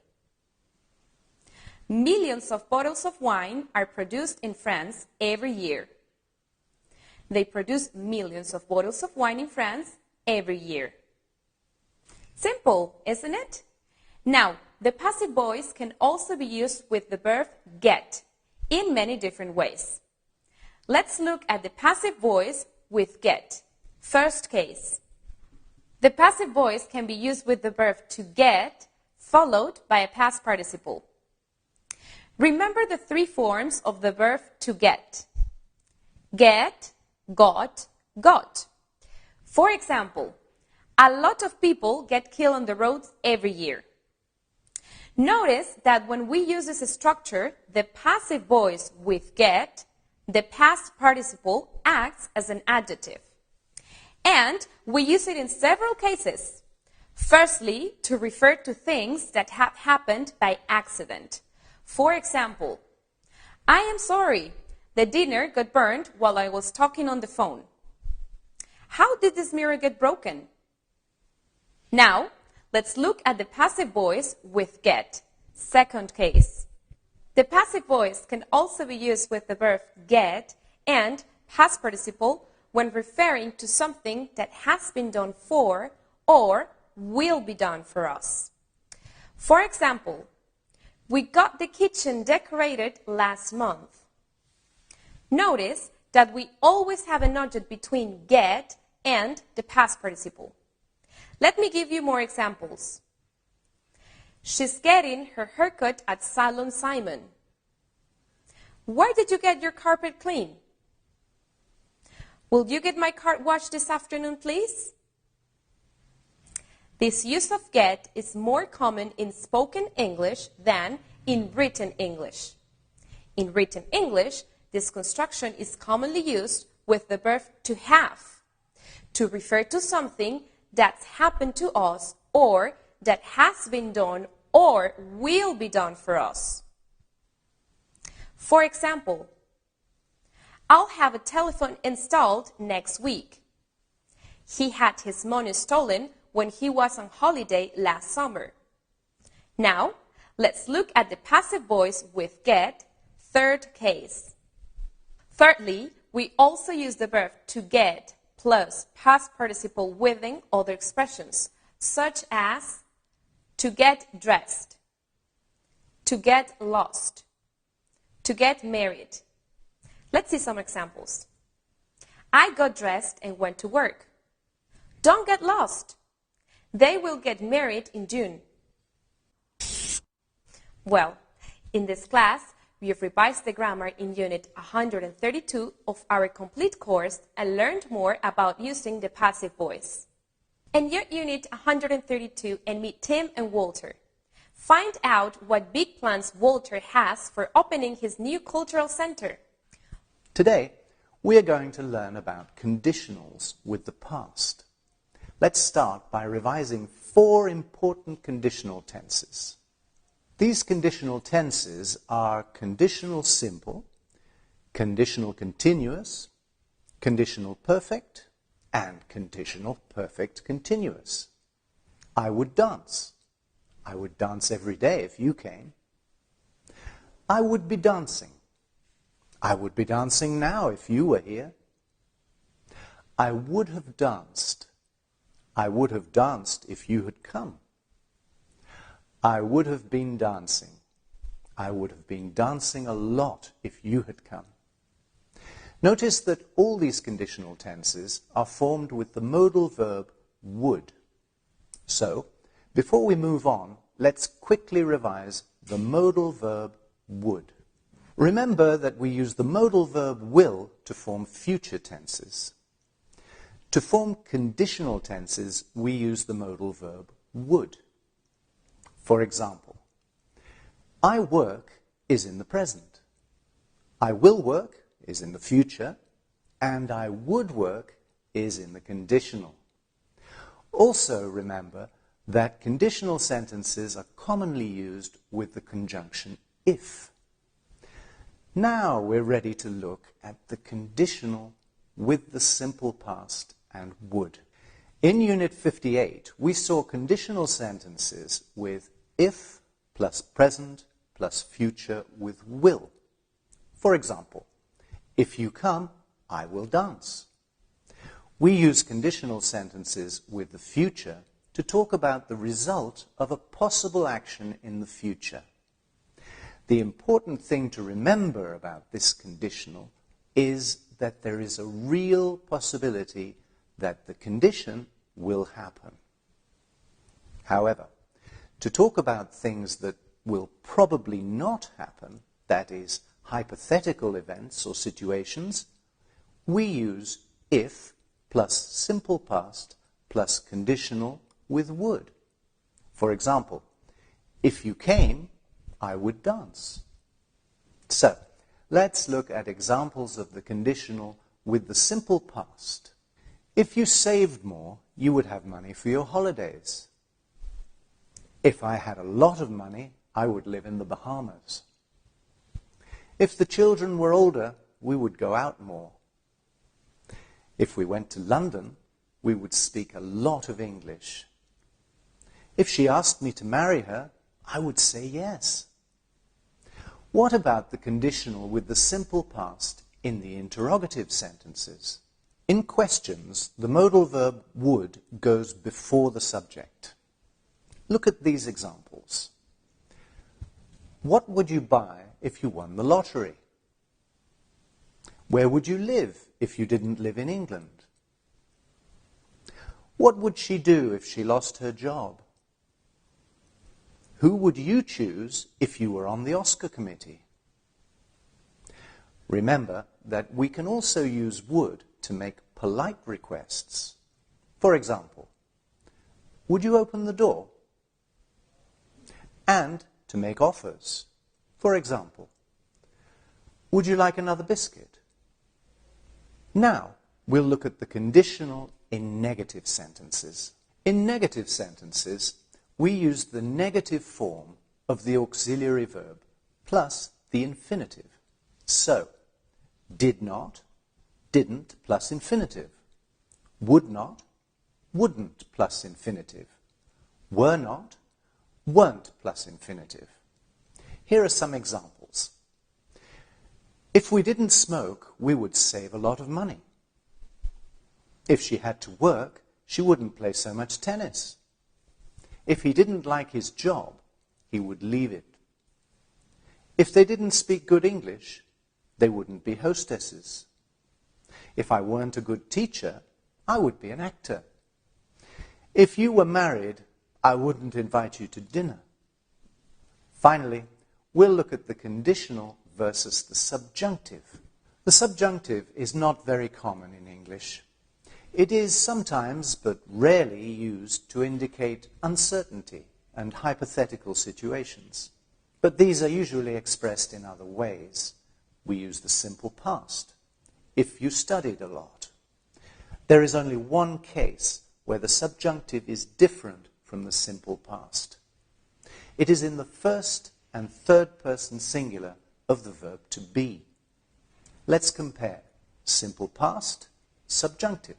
Millions of bottles of wine are produced in France every year. They produce millions of bottles of wine in France every year. Simple, isn't it? Now, the passive voice can also be used with the verb get in many different ways. Let's look at the passive voice with get. First case. The passive voice can be used with the verb to get, followed by a past participle. Remember the three forms of the verb to get. Get, got, got. For example, a lot of people get killed on the roads every year. Notice that when we use this structure, the passive voice with get, the past participle acts as an adjective. And we use it in several cases. Firstly, to refer to things that have happened by accident. For example, I am sorry, the dinner got burned while I was talking on the phone. How did this mirror get broken? Now, let's look at the passive voice with get. Second case. The passive voice can also be used with the verb get and past participle when referring to something that has been done for or will be done for us. For example, we got the kitchen decorated last month. Notice that we always have an object between get and the past participle. Let me give you more examples. She's getting her haircut at Salon Simon. Where did you get your carpet clean? Will you get my car washed this afternoon, please? This use of get is more common in spoken English than in written English. In written English, this construction is commonly used with the verb to have, to refer to something that's happened to us or that has been done or will be done for us. For example, I'll have a telephone installed next week. He had his money stolen when he was on holiday last summer. Now, let's look at the passive voice with get, third case. Thirdly, we also use the verb to get plus past participle within other expressions, such as to get dressed, to get lost, to get married. Let's see some examples. I got dressed and went to work. Don't get lost. They will get married in June. Well, in this class, we have revised the grammar in Unit 132 of our complete course and learned more about using the passive voice. In your Unit 132 and meet Tim and Walter. Find out what big plans Walter has for opening his new cultural center. Today, we are going to learn about conditionals with the past. Let's start by revising 4 important conditional tenses. These conditional tenses are conditional simple, conditional continuous, conditional perfect, and conditional perfect continuous. I would dance. I would dance every day if you came. I would be dancing. I would be dancing now if you were here. I would have danced. I would have danced if you had come. I would have been dancing. I would have been dancing a lot if you had come. Notice that all these conditional tenses are formed with the modal verb would. So, before we move on, let's quickly revise the modal verb would. Remember that we use the modal verb will to form future tenses. To form conditional tenses, we use the modal verb would. For example, I work is in the present. I will work is in the future, and I would work is in the conditional. Also remember that conditional sentences are commonly used with the conjunction if. Now we're ready to look at the conditional with the simple past and would. In Unit 58, we saw conditional sentences with if plus present plus future with will. For example, if you come, I will dance. We use conditional sentences with the future to talk about the result of a possible action in the future. The important thing to remember about this conditional is that there is a real possibility that the condition will happen. However, to talk about things that will probably not happen, that is, hypothetical events or situations, we use if plus simple past plus conditional with would. For example, if you came, I would dance. So, let's look at examples of the conditional with the simple past. If you saved more, you would have money for your holidays. If I had a lot of money, I would live in the Bahamas. If the children were older, we would go out more. If we went to London, we would speak a lot of English. If she asked me to marry her, I would say yes. What about the conditional with the simple past in the interrogative sentences? In questions, the modal verb would goes before the subject. Look at these examples. What would you buy if you won the lottery? Where would you live if you didn't live in England? What would she do if she lost her job? Who would you choose if you were on the Oscar committee? Remember that we can also use would to make polite requests. For example, would you open the door? And to make offers. For example, would you like another biscuit? Now, we'll look at the conditional in negative sentences. In negative sentences, we use the negative form of the auxiliary verb plus the infinitive. So, did not, didn't plus infinitive. Would not, wouldn't plus infinitive. Were not, weren't plus infinitive. Here are some examples. If we didn't smoke, we would save a lot of money. If she had to work, she wouldn't play so much tennis. If he didn't like his job, he would leave it. If they didn't speak good English, they wouldn't be hostesses. If I weren't a good teacher, I would be an actor. If you were married, I wouldn't invite you to dinner. Finally, we'll look at the conditional versus the subjunctive. The subjunctive is not very common in English. It is sometimes, but rarely, used to indicate uncertainty and hypothetical situations. But these are usually expressed in other ways. We use the simple past. If you studied a lot. There is only one case where the subjunctive is different from the simple past. It is in the first and third person singular of the verb to be. Let's compare simple past, subjunctive.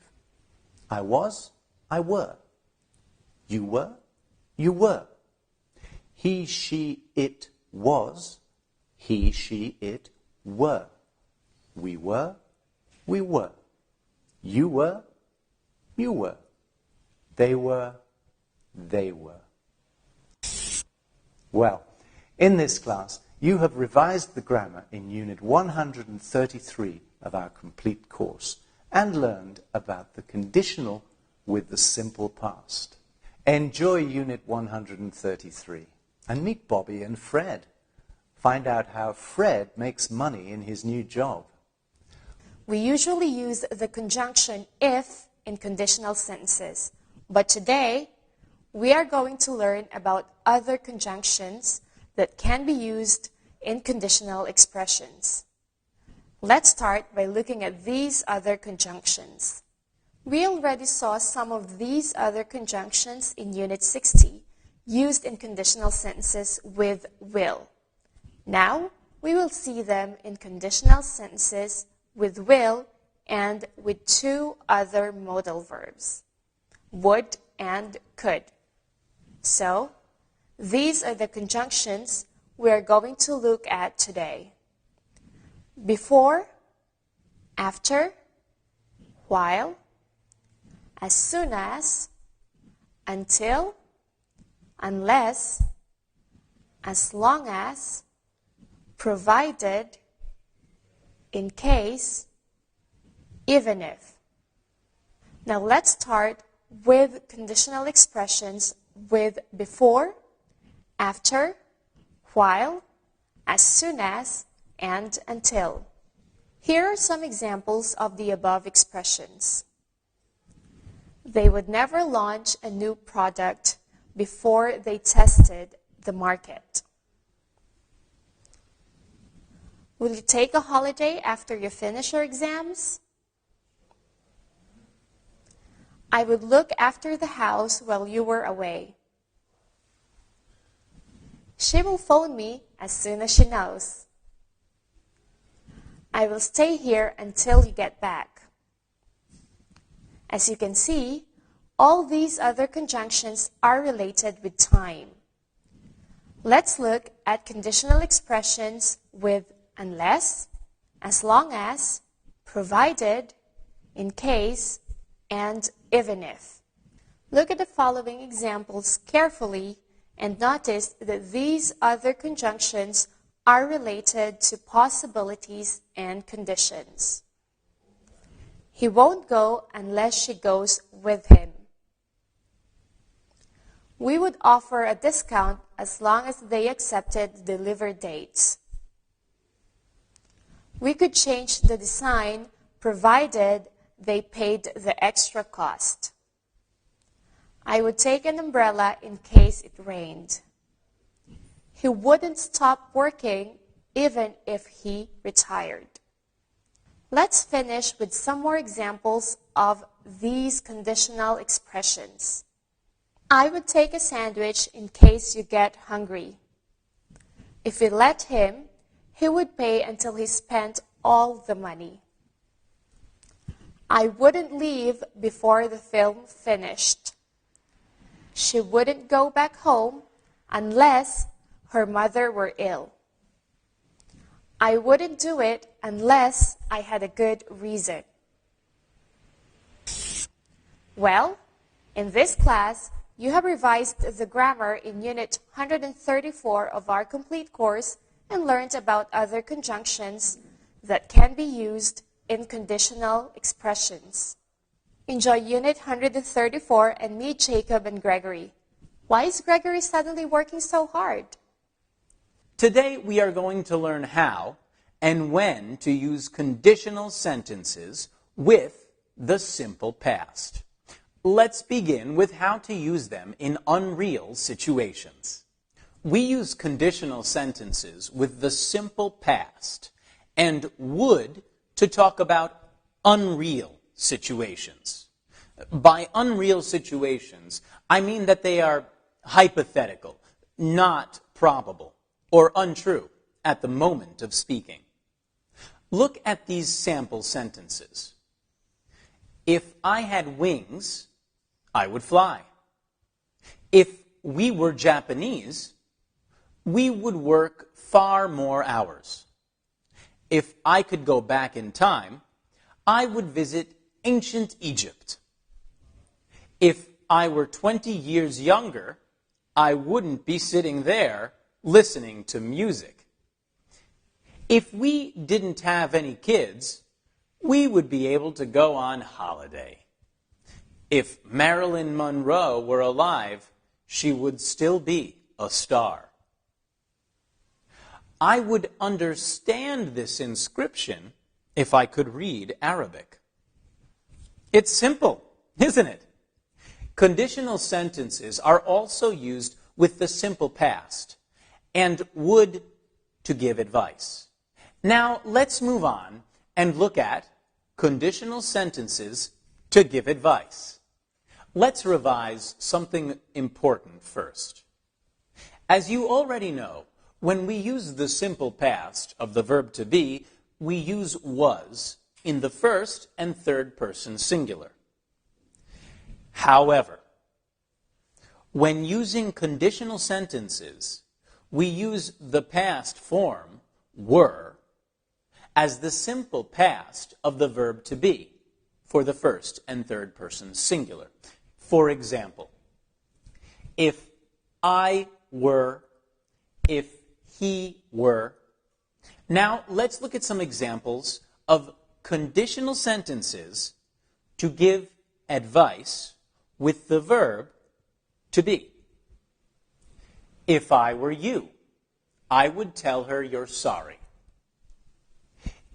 I was, I were. You were, you were. He, she, it was. He, she, it were. We were, we were. You were, you were. They were, they were. Well, in this class, you have revised the grammar in Unit 133 of our complete course and learned about the conditional with the simple past. Enjoy Unit 133 and meet Bobby and Fred. Find out how Fred makes money in his new job. We usually use the conjunction if in conditional sentences, but today we are going to learn about other conjunctions that can be used in conditional expressions. Let's start by looking at these other conjunctions. We already saw some of these other conjunctions in Unit 60, used in conditional sentences with will. Now, we will see them in conditional sentences with will and with two other modal verbs, would and could. So, these are the conjunctions we are going to look at today. Before, after, while, as soon as, until, unless, as long as, provided, in case, even if. Now let's start with conditional expressions with before, after, while, as soon as, and until. Here are some examples of the above expressions. They would never launch a new product before they tested the market. Will you take a holiday after you finish your exams? I would look after the house while you were away. She will phone me as soon as she knows. I will stay here until you get back. As you can see, all these other conjunctions are related with time. Let's look at conditional expressions with unless, as long as, provided, in case, and even if. Look at the following examples carefully and notice that these other conjunctions are related to possibilities and conditions. He won't go unless she goes with him. We would offer a discount as long as they accepted delivery dates. We could change the design provided they paid the extra cost. I would take an umbrella in case it rained. He wouldn't stop working even if he retired. Let's finish with some more examples of these conditional expressions. I would take a sandwich in case you get hungry. If we let him, he would pay until he spent all the money. I wouldn't leave before the film finished. She wouldn't go back home unless her mother were ill. I wouldn't do it unless I had a good reason. Well, in this class, you have revised the grammar in Unit 134 of our complete course and learned about other conjunctions that can be used in conditional expressions. Enjoy Unit 134 and meet Jacob and Gregory. Why is Gregory suddenly working so hard? Today we are going to learn how and when to use conditional sentences with the simple past. Let's begin with how to use them in unreal situations. We use conditional sentences with the simple past and would to talk about unreal situations. By unreal situations, I mean that they are hypothetical, not probable, or untrue at the moment of speaking. Look at these sample sentences. If I had wings, I would fly. If we were Japanese, we would work far more hours. If I could go back in time, I would visit ancient Egypt. If I were 20 years younger, I wouldn't be sitting there listening to music. If we didn't have any kids, we would be able to go on holiday. If Marilyn Monroe were alive, she would still be a star. I would understand this inscription if I could read Arabic. It's simple, isn't it? Conditional sentences are also used with the simple past and would to give advice. Now let's move on and look at conditional sentences to give advice. Let's revise something important first. As you already know, when we use the simple past of the verb to be, we use was in the first and third person singular. However, when using conditional sentences, we use the past form, were, as the simple past of the verb to be for the first and third person singular. For example, if I were, if he were. Now let's look at some examples of conditional sentences to give advice with the verb to be. If I were you, I would tell her you're sorry.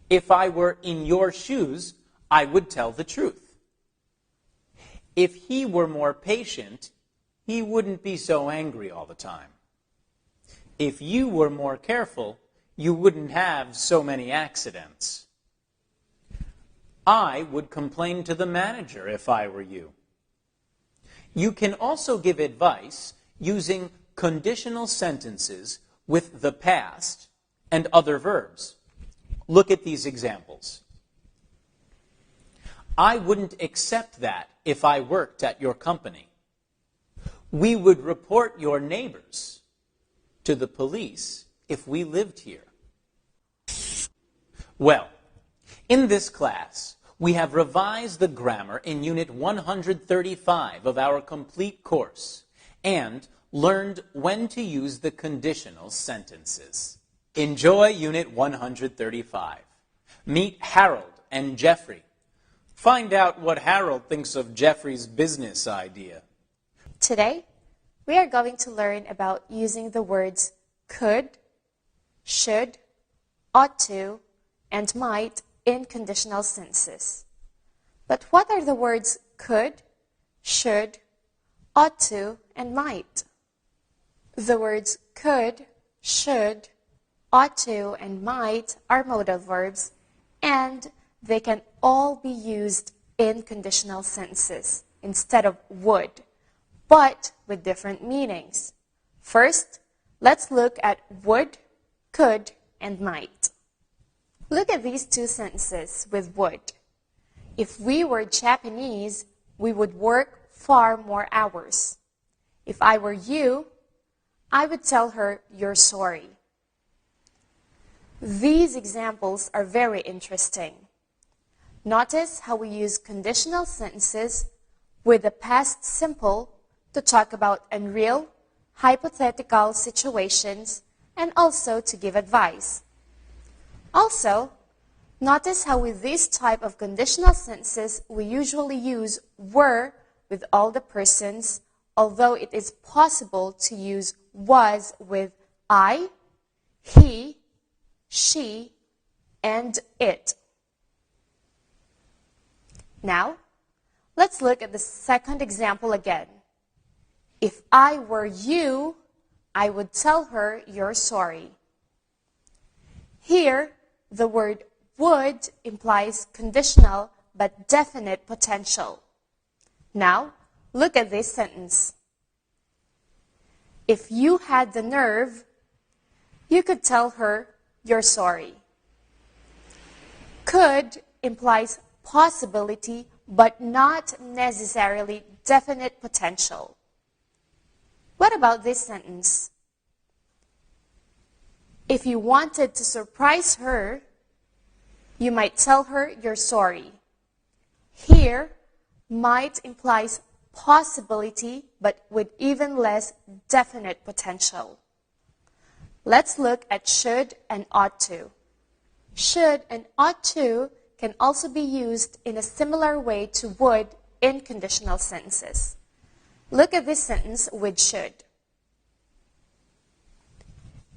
If I were in your shoes, I would tell the truth. If he were more patient, he wouldn't be so angry all the time. If you were more careful, you wouldn't have so many accidents. I would complain to the manager if I were you. You can also give advice using conditional sentences with the past and other verbs. Look at these examples. I wouldn't accept that if I worked at your company. We would report your neighbors to the police if we lived here. Well, in this class, we have revised the grammar in Unit 135 of our complete course and learned when to use the conditional sentences. Enjoy Unit 135. Meet Harold and Jeffrey. Find out what Harold thinks of Jeffrey's business idea. Today, we are going to learn about using the words could, should, ought to, and might in conditional sentences. But what are the words could, should, ought to, and might? The words could, should, ought to, and might are modal verbs, and they can all be used in conditional sentences instead of would, but with different meanings. First, let's look at would, could, and might. Look at these two sentences with would. If we were Japanese, we would work far more hours. If I were you, I would tell her you're sorry. These examples are very interesting. Notice how we use conditional sentences with the past simple to talk about unreal, hypothetical situations and also to give advice. Also, notice how with this type of conditional sentences we usually use were with all the persons, although it is possible to use was with I, he, she, and it. Now, let's look at the second example again. If I were you, I would tell her you're sorry. Here, the word would implies conditional but definite potential. Now, look at this sentence. If you had the nerve, you could tell her you're sorry. Could implies possibility but not necessarily definite potential. What about this sentence? If you wanted to surprise her, you might tell her you're sorry. Here, might implies possibility, but with even less definite potential. Let's look at should and ought to. Should and ought to can also be used in a similar way to would in conditional sentences. Look at this sentence with should.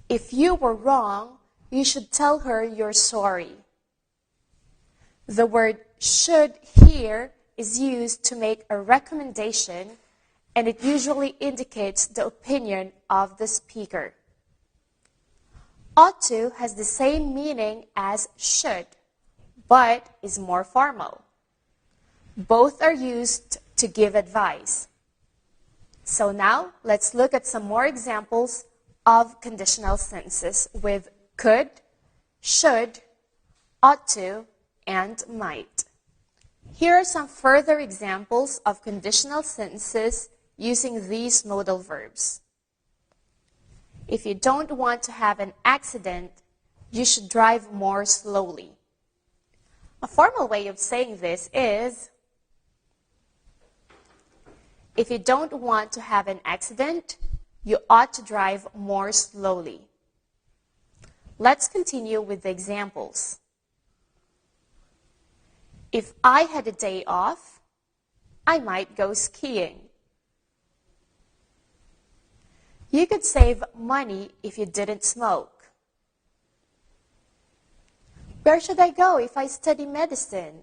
If you were wrong, you should tell her you're sorry. The word should here is used to make a recommendation, and it usually indicates the opinion of the speaker. Ought to has the same meaning as should, but is more formal. Both are used to give advice. So now, let's look at some more examples of conditional sentences with could, should, ought to, and might. Here are some further examples of conditional sentences using these modal verbs. If you don't want to have an accident, you should drive more slowly. A formal way of saying this is, if you don't want to have an accident, you ought to drive more slowly. Let's continue with the examples. If I had a day off, I might go skiing. You could save money if you didn't smoke. Where should I go if I study medicine?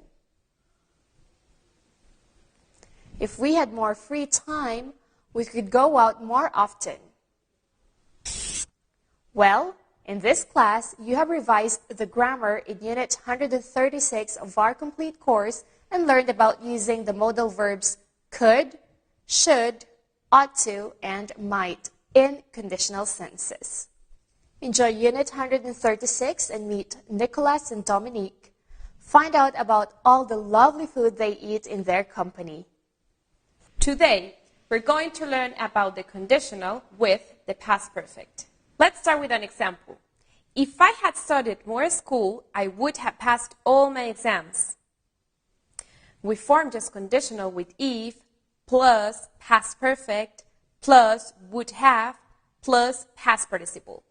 If we had more free time, we could go out more often. Well, in this class, you have revised the grammar in Unit 136 of our complete course and learned about using the modal verbs could, should, ought to, and might in conditional sentences. Enjoy Unit 136 and meet Nicholas and Dominique. Find out about all the lovely food they eat in their company. Today, we're going to learn about the conditional with the past perfect. Let's start with an example. If I had studied more at school, I would have passed all my exams. We form this conditional with if plus past perfect plus would have plus past participle.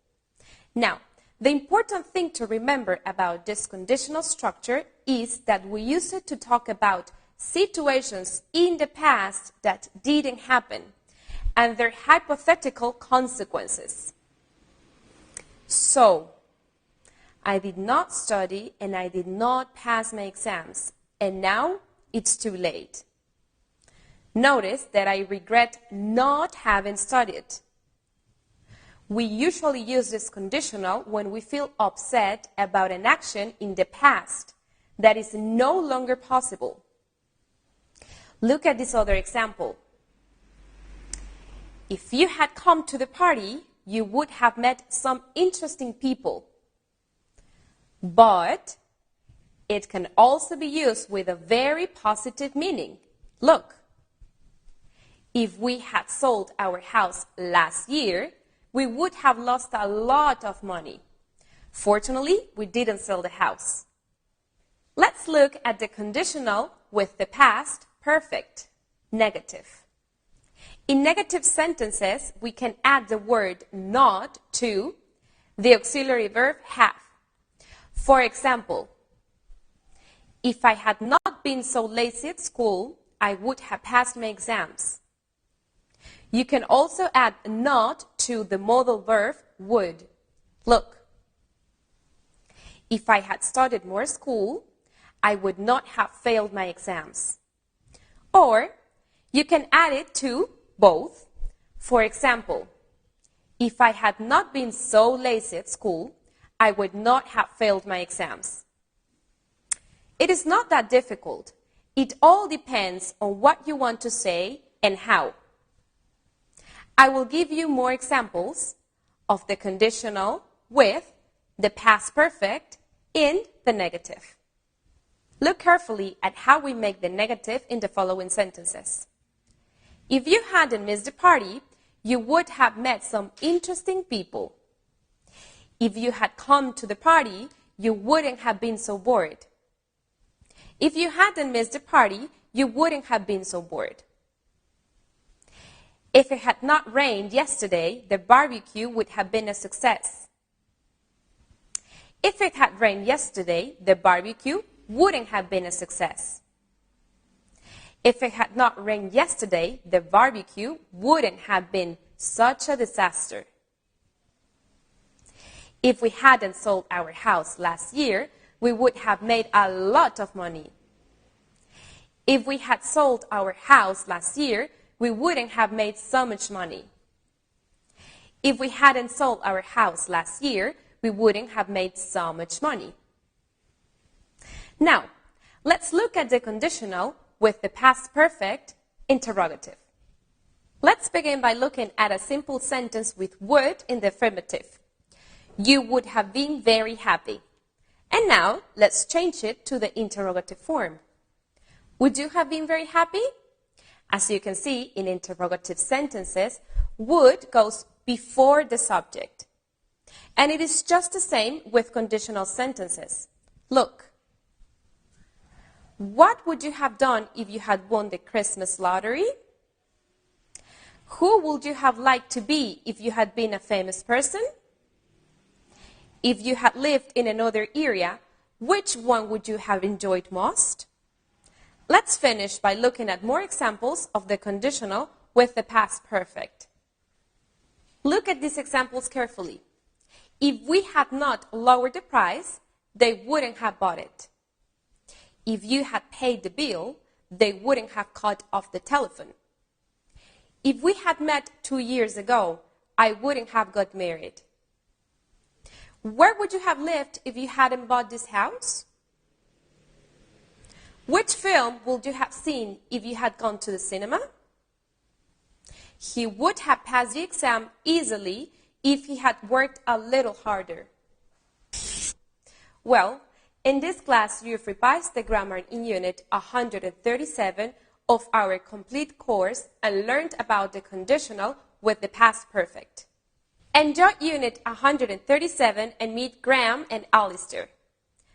Now, the important thing to remember about this conditional structure is that we use it to talk about situations in the past that didn't happen and their hypothetical consequences. So, I did not study and I did not pass my exams, and now it's too late. Notice that I regret not having studied. We usually use this conditional when we feel upset about an action in the past that is no longer possible. Look at this other example. If you had come to the party, you would have met some interesting people. But it can also be used with a very positive meaning. Look, if we had sold our house last year, we would have lost a lot of money. Fortunately, we didn't sell the house. Let's look at the conditional with the past perfect, negative. In negative sentences, we can add the word not to the auxiliary verb have. For example, if I had not been so lazy at school, I would have passed my exams. You can also add not to the modal verb would. Look, if I had studied more school, I would not have failed my exams. Or you can add it to both. For example, if I had not been so lazy at school, I would not have failed my exams. It is not that difficult. It all depends on what you want to say and how. I will give you more examples of the conditional with the past perfect in the negative. Look carefully at how we make the negative in the following sentences. If you hadn't missed the party, you would have met some interesting people. If you had come to the party, you wouldn't have been so bored. If you hadn't missed the party, you wouldn't have been so bored. If it had not rained yesterday, the barbecue would have been a success. If it had rained yesterday, the barbecue wouldn't have been a success. If it had not rained yesterday, the barbecue wouldn't have been such a disaster. If we hadn't sold our house last year, we would have made a lot of money. If we had sold our house last year, we wouldn't have made so much money. If we hadn't sold our house last year, we wouldn't have made so much money. Now, let's look at the conditional with the past perfect interrogative. Let's begin by looking at a simple sentence with would in the affirmative. You would have been very happy. And now, let's change it to the interrogative form. Would you have been very happy? As you can see, in interrogative sentences, would goes before the subject. And it is just the same with conditional sentences. Look. What would you have done if you had won the Christmas lottery? Who would you have liked to be if you had been a famous person? If you had lived in another area, which one would you have enjoyed most? Let's finish by looking at more examples of the conditional with the past perfect. Look at these examples carefully. If we had not lowered the price, they wouldn't have bought it. If you had paid the bill, they wouldn't have cut off the telephone. If we had met 2 years ago, I wouldn't have got married. Where would you have lived if you hadn't bought this house? Which film would you have seen if you had gone to the cinema? He would have passed the exam easily if he had worked a little harder. Well, in this class, you've revised the grammar in Unit 137 of our complete course and learned about the conditional with the past perfect. Enjoy Unit 137 and meet Graham and Alistair.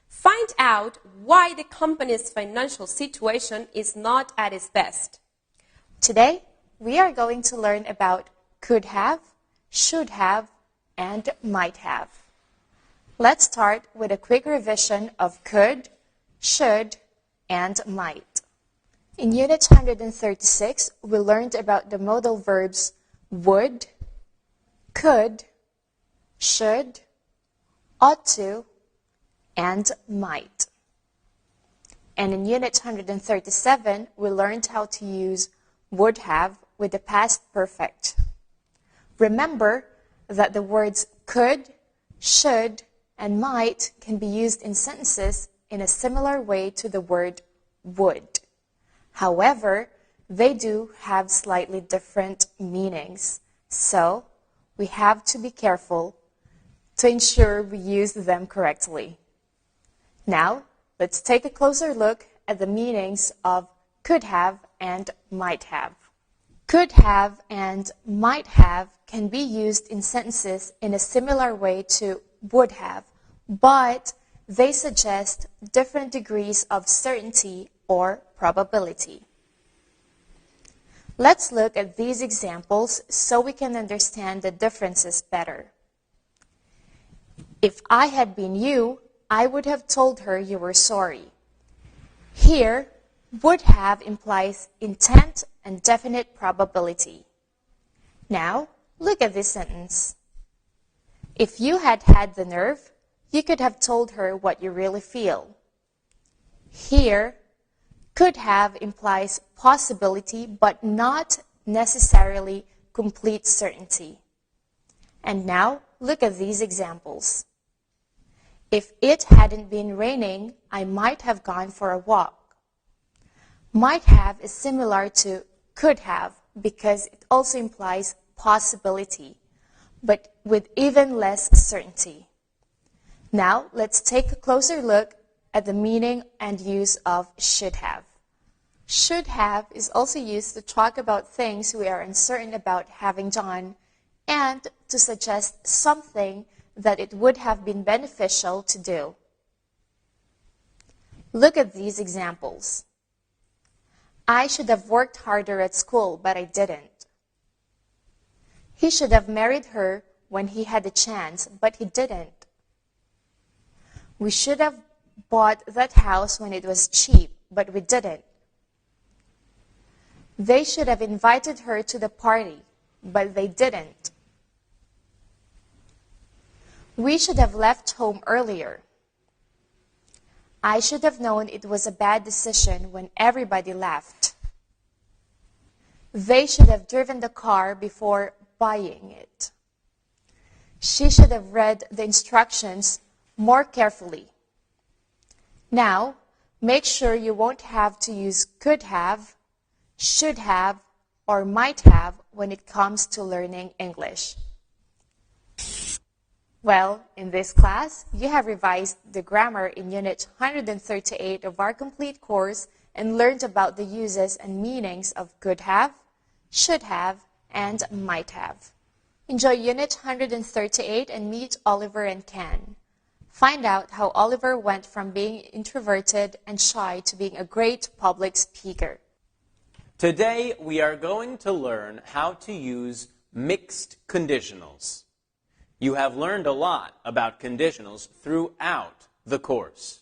Find out why the company's financial situation is not at its best. Today, we are going to learn about could have, should have, and might have. Let's start with a quick revision of could, should, and might. In Unit 136, we learned about the modal verbs would, could, should, ought to, and might. And in Unit 137, we learned how to use would have with the past perfect. Remember that the words could, should, and might can be used in sentences in a similar way to the word would. However, they do have slightly different meanings, so we have to be careful to ensure we use them correctly. Now, let's take a closer look at the meanings of could have and might have. Could have and might have can be used in sentences in a similar way to would have, but they suggest different degrees of certainty or probability. Let's look at these examples so we can understand the differences better. If I had been you, I would have told her you were sorry. Here, would have implies intent and definite probability. Now, look at this sentence. If you had had the nerve, you could have told her what you really feel. Here, could have implies possibility but not necessarily complete certainty. And now, look at these examples. If it hadn't been raining, I might have gone for a walk. Might have is similar to could have because it also implies possibility, but with even less certainty. Now, let's take a closer look at the meaning and use of should have. Should have is also used to talk about things we are uncertain about having done and to suggest something that it would have been beneficial to do. Look at these examples. I should have worked harder at school, but I didn't. He should have married her when he had a chance, but he didn't. We should have bought that house when it was cheap, but we didn't. They should have invited her to the party, but they didn't. We should have left home earlier. I should have known it was a bad decision when everybody left. They should have driven the car before buying it. She should have read the instructions more carefully. Now, make sure you won't have to use could have, should have, or might have when it comes to learning English. Well, in this class, you have revised the grammar in Unit 138 of our complete course and learned about the uses and meanings of could have, should have, and might have. Enjoy Unit 138 and meet Oliver and Ken. Find out how Oliver went from being introverted and shy to being a great public speaker. Today, we are going to learn how to use mixed conditionals. You have learned a lot about conditionals throughout the course.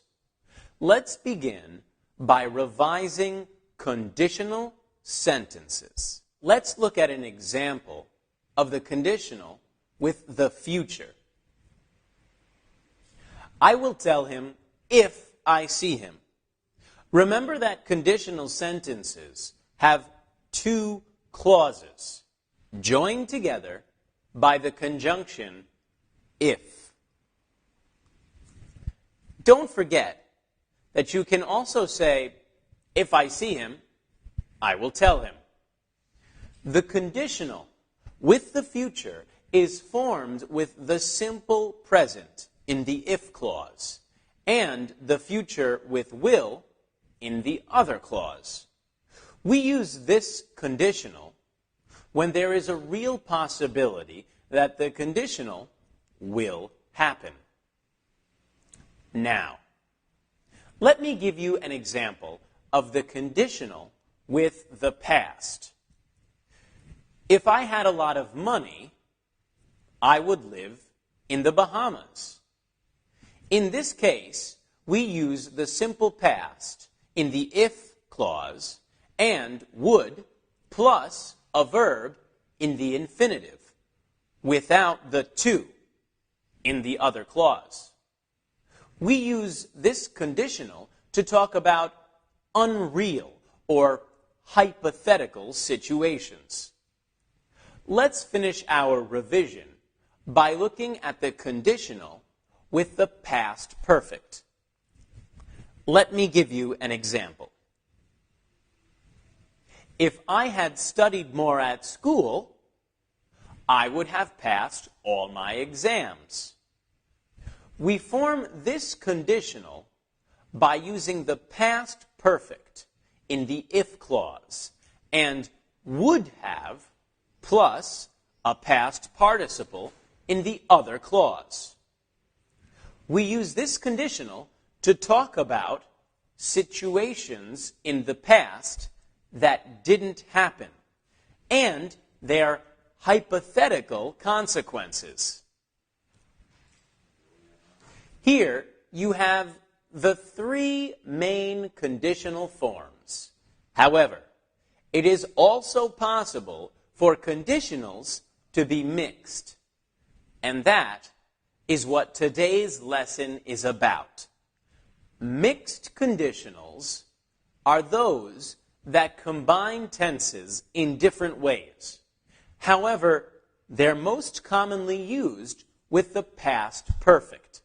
Let's begin by revising conditional sentences. Let's look at an example of the conditional with the future. I will tell him if I see him. Remember that conditional sentences have two clauses joined together by the conjunction if. Don't forget that you can also say, if I see him, I will tell him. The conditional with the future is formed with the simple present in the if clause and the future with will in the other clause. We use this conditional when there is a real possibility that the conditional will happen. Now, let me give you an example of the conditional with the past. If I had a lot of money, I would live in the Bahamas. In this case, we use the simple past in the if clause and would plus a verb in the infinitive without the to in the other clause. We use this conditional to talk about unreal or hypothetical situations. Let's finish our revision by looking at the conditional with the past perfect. Let me give you an example. If I had studied more at school, I would have passed all my exams. We form this conditional by using the past perfect in the if clause and would have plus a past participle in the other clause. We use this conditional to talk about situations in the past that didn't happen and their hypothetical consequences. Here you have the three main conditional forms. However, it is also possible for conditionals to be mixed. And that is what today's lesson is about. Mixed conditionals are those that combine tenses in different ways. However, they're most commonly used with the past perfect.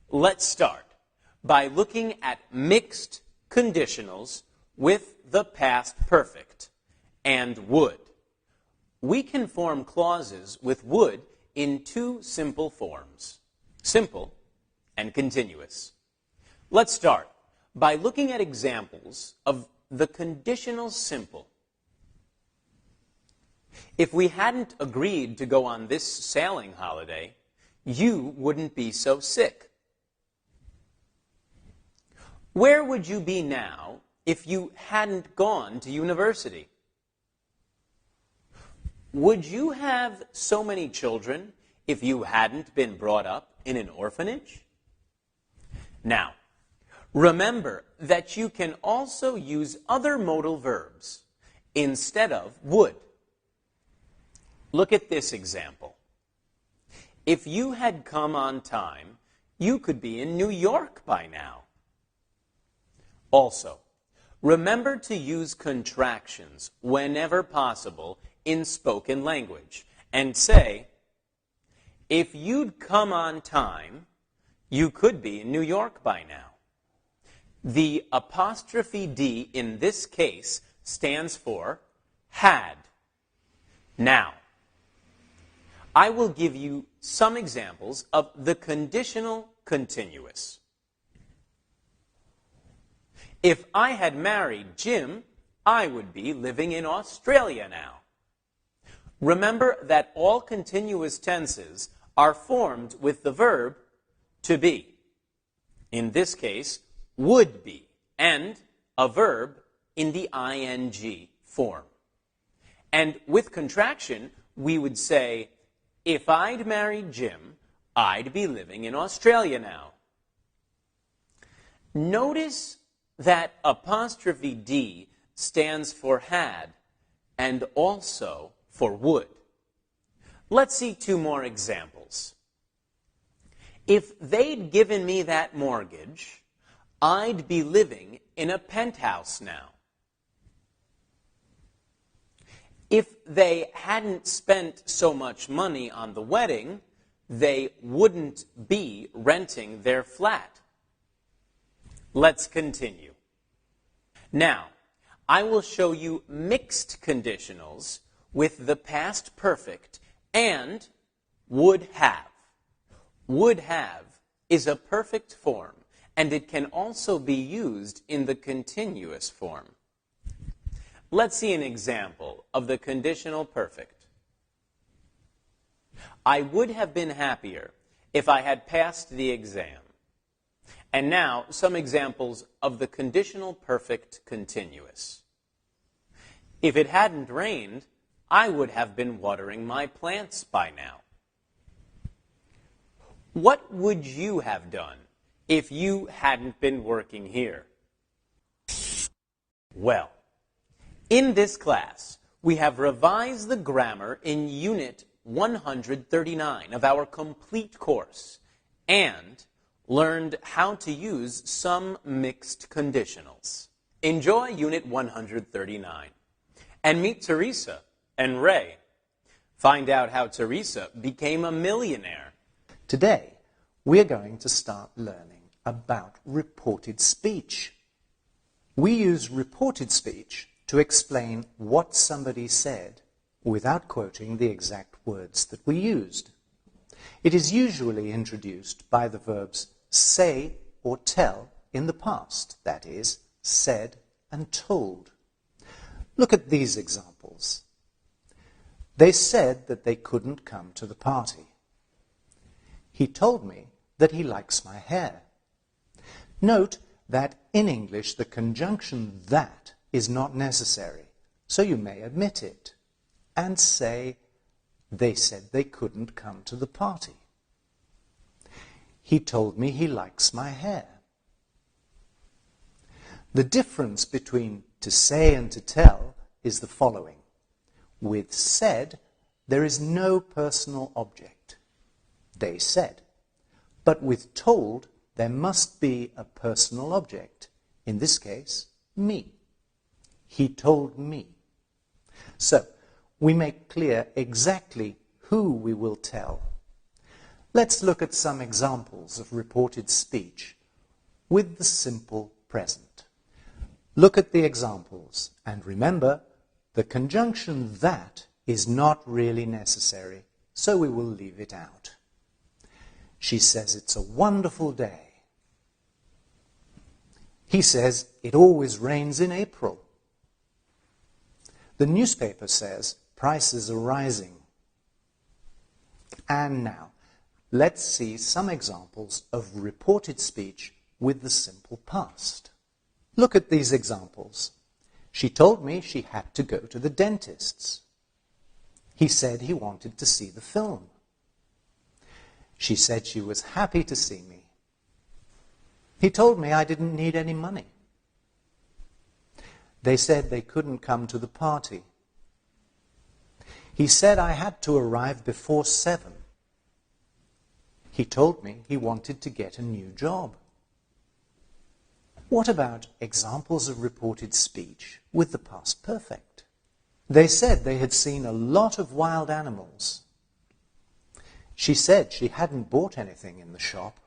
Let's start by looking at mixed conditionals with the past perfect and would. We can form clauses with would in two simple forms, simple and continuous. Let's start by looking at examples of the conditional simple. If we hadn't agreed to go on this sailing holiday, you wouldn't be so sick. Where would you be now if you hadn't gone to university? Would you have so many children if you hadn't been brought up in an orphanage? Now, remember that you can also use other modal verbs instead of would. Look at this example. If you had come on time, you could be in New York by now. Also, remember to use contractions whenever possible in spoken language and say, if you'd come on time, you could be in New York by now. The apostrophe D in this case stands for had. Now, I will give you some examples of the conditional continuous. If I had married Jim, I would be living in Australia now. Remember that all continuous tenses are formed with the verb to be. In this case, would be, and a verb in the ing form. And with contraction, we would say, if I'd married Jim, I'd be living in Australia now. Notice that apostrophe D stands for had and also for would. Let's see two more examples. If they'd given me that mortgage, I'd be living in a penthouse now. If they hadn't spent so much money on the wedding, they wouldn't be renting their flat. Let's continue. Now, I will show you mixed conditionals with the past perfect and would have. Would have is a perfect form, and it can also be used in the continuous form. Let's see an example of the conditional perfect. I would have been happier if I had passed the exam. And now, some examples of the conditional perfect continuous. If it hadn't rained, I would have been watering my plants by now. What would you have done if you hadn't been working here? Well, in this class, we have revised the grammar in Unit 139 of our complete course and learned how to use some mixed conditionals. Enjoy Unit 139 and meet Teresa and Ray. Find out how Teresa became a millionaire. Today, we are going to start learning about reported speech. We use reported speech to explain what somebody said without quoting the exact words that we used. It is usually introduced by the verbs say or tell in the past, that is, said and told. Look at these examples. They said that they couldn't come to the party. He told me that he likes my hair. Note that in English the conjunction that is not necessary, so you may omit it and say, they said they couldn't come to the party. He told me he likes my hair. The difference between to say and to tell is the following. With said, there is no personal object. They said. But with told, there must be a personal object. In this case, me. He told me. So, we make clear exactly who we will tell. Let's look at some examples of reported speech with the simple present. Look at the examples and remember the conjunction that is not really necessary, so we will leave it out. She says it's a wonderful day. He says it always rains in April. The newspaper says prices are rising. And now, let's see some examples of reported speech with the simple past. Look at these examples. She told me she had to go to the dentist's. He said he wanted to see the film. She said she was happy to see me. He told me I didn't need any money. They said they couldn't come to the party. He said I had to arrive before 7. He told me he wanted to get a new job. What about examples of reported speech with the past perfect? They said they had seen a lot of wild animals. She said she hadn't bought anything in the shop.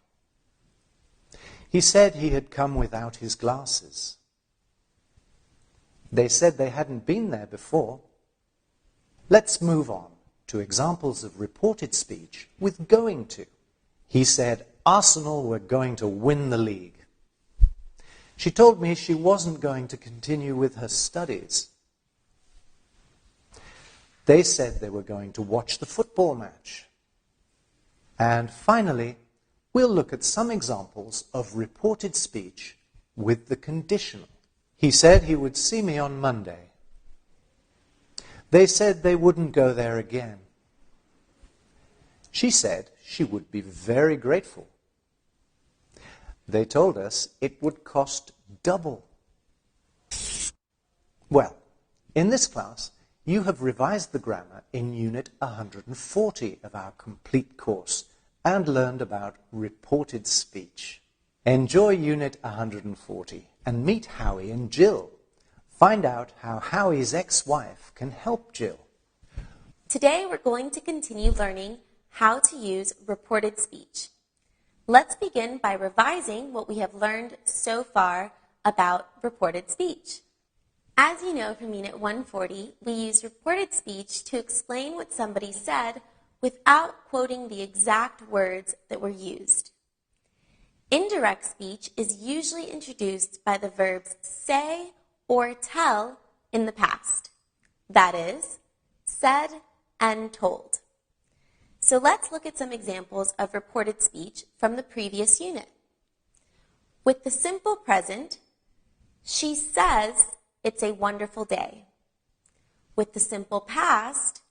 He said he had come without his glasses. They said they hadn't been there before. Let's move on to examples of reported speech with going to. He said Arsenal were going to win the league. She told me she wasn't going to continue with her studies. They said they were going to watch the football match. And finally, we'll look at some examples of reported speech with the conditional. He said he would see me on Monday. They said they wouldn't go there again. She said she would be very grateful. They told us it would cost double. Well, in this class, you have revised the grammar in Unit 140 of our complete course and learned about reported speech. Enjoy Unit 140 and meet Howie and Jill. Find out how Howie's ex-wife can help Jill. Today we're going to continue learning how to use reported speech. Let's begin by revising what we have learned so far about reported speech. As you know from Unit 140, we use reported speech to explain what somebody said without quoting the exact words that were used. Indirect speech is usually introduced by the verbs say or tell in the past. That is, said and told. So let's look at some examples of reported speech from the previous unit. With the simple present, she says it's a wonderful day. With the simple past,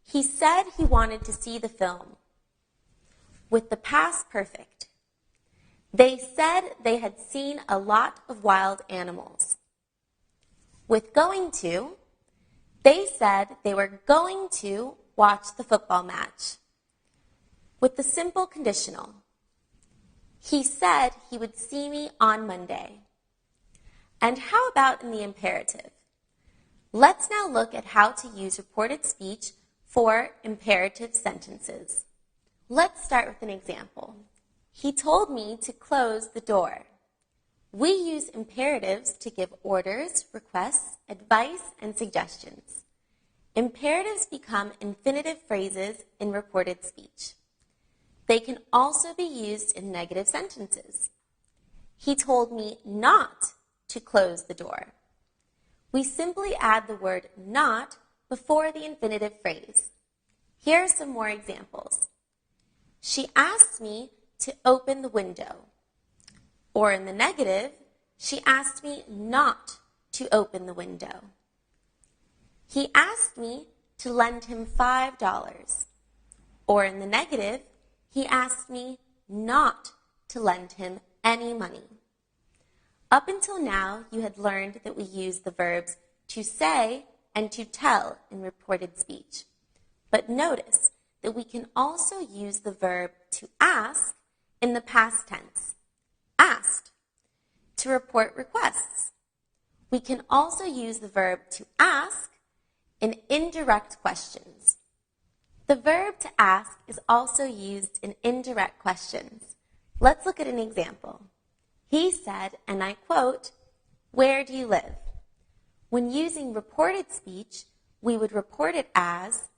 he said he wanted to see the film. With the past perfect, they said they had seen a lot of wild animals. With going to, they said they were going to watch the football match. With the simple conditional, he said he would see me on Monday. And how about in the imperative? Let's now look at how to use reported speech for imperative sentences. Let's start with an example. He told me to close the door. We use imperatives to give orders, requests, advice, and suggestions. Imperatives become infinitive phrases in reported speech. They can also be used in negative sentences. He told me not to close the door. We simply add the word not before the infinitive phrase. Here are some more examples. She asked me to open the window. Or in the negative, she asked me not to open the window. He asked me to lend him $5. Or in the negative, he asked me not to lend him any money. Up until now, you had learned that we use the verbs to say and to tell in reported speech. But notice that we can also use the verb to ask in the past tense. Asked. To report requests. We can also use the verb to ask in indirect questions. The verb to ask is also used in indirect questions. Let's look at an example. He said, and I quote, "Where do you live?" When using reported speech, we would report it as,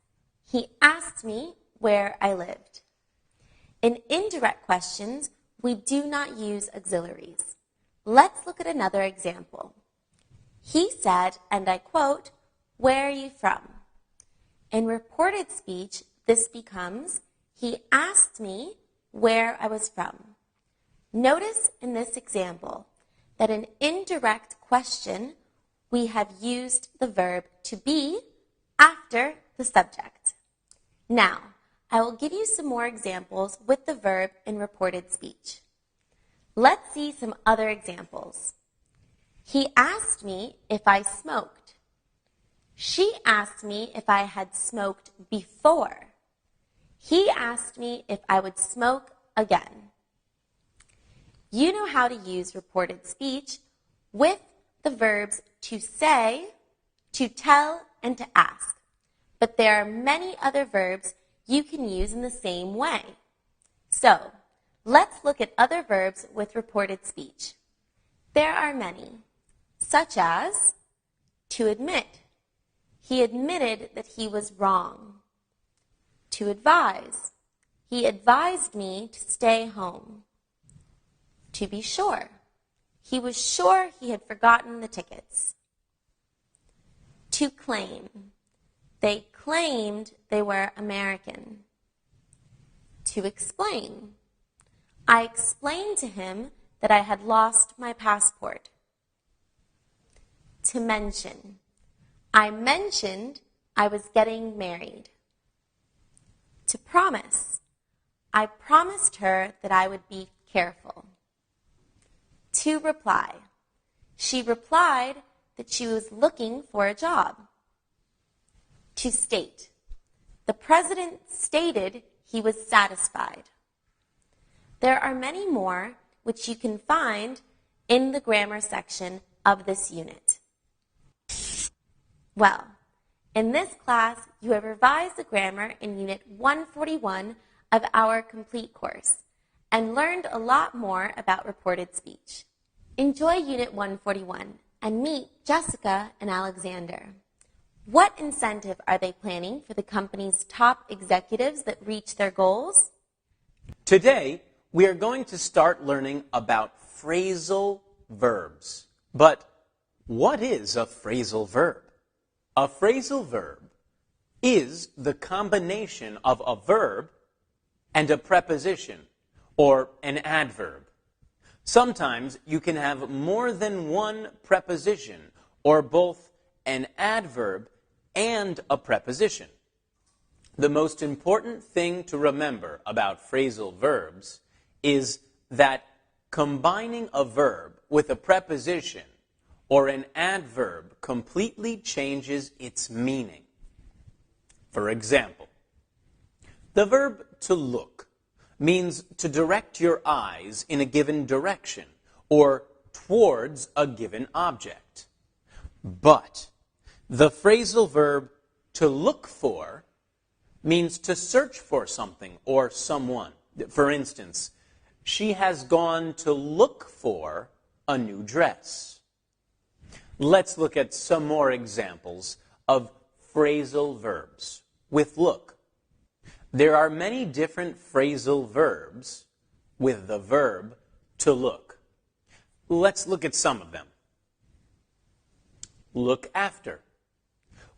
he asked me where I lived. In indirect questions, we do not use auxiliaries. Let's look at another example. He said, and I quote, "Where are you from?" In reported speech, this becomes, he asked me where I was from. Notice in this example that in indirect question, we have used the verb to be after the subject. Now, I will give you some more examples with the verb in reported speech. Let's see some other examples. He asked me if I smoked. She asked me if I had smoked before. He asked me if I would smoke again. You know how to use reported speech with the verbs to say, to tell, and to ask. But there are many other verbs you can use in the same way. So, let's look at other verbs with reported speech. There are many, such as to admit. He admitted that he was wrong. To advise. He advised me to stay home. To be sure. He was sure he had forgotten the tickets. To claim. They claimed they were American. To explain. I explained to him that I had lost my passport. To mention. I mentioned I was getting married. To promise. I promised her that I would be careful. To reply. She replied that she was looking for a job. To state. The president stated he was satisfied. There are many more which you can find in the grammar section of this unit. Well, in this class, you have revised the grammar in Unit 141 of our complete course and learned a lot more about reported speech. Enjoy Unit 141 and meet Jessica and Alexander. What incentive are they planning for the company's top executives that reach their goals? Today, we are going to start learning about phrasal verbs. But what is a phrasal verb? A phrasal verb is the combination of a verb and a preposition, or an adverb. Sometimes you can have more than one preposition, or both an adverb and a preposition. The most important thing to remember about phrasal verbs is that combining a verb with a preposition or an adverb completely changes its meaning. For example, the verb to look means to direct your eyes in a given direction or towards a given object. But the phrasal verb to look for means to search for something or someone. For instance, she has gone to look for a new dress. Let's look at some more examples of phrasal verbs with look. There are many different phrasal verbs with the verb to look. Let's look at some of them. Look after.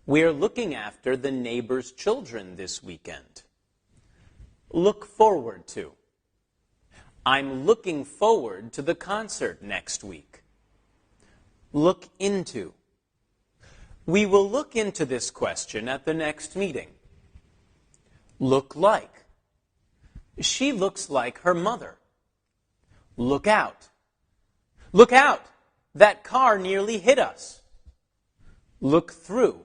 We're looking after the neighbor's children this weekend. Look forward to. I'm looking forward to the concert next week. Look into. We will look into this question at the next meeting. Look like. She looks like her mother. Look out. Look out! That car nearly hit us. Look through.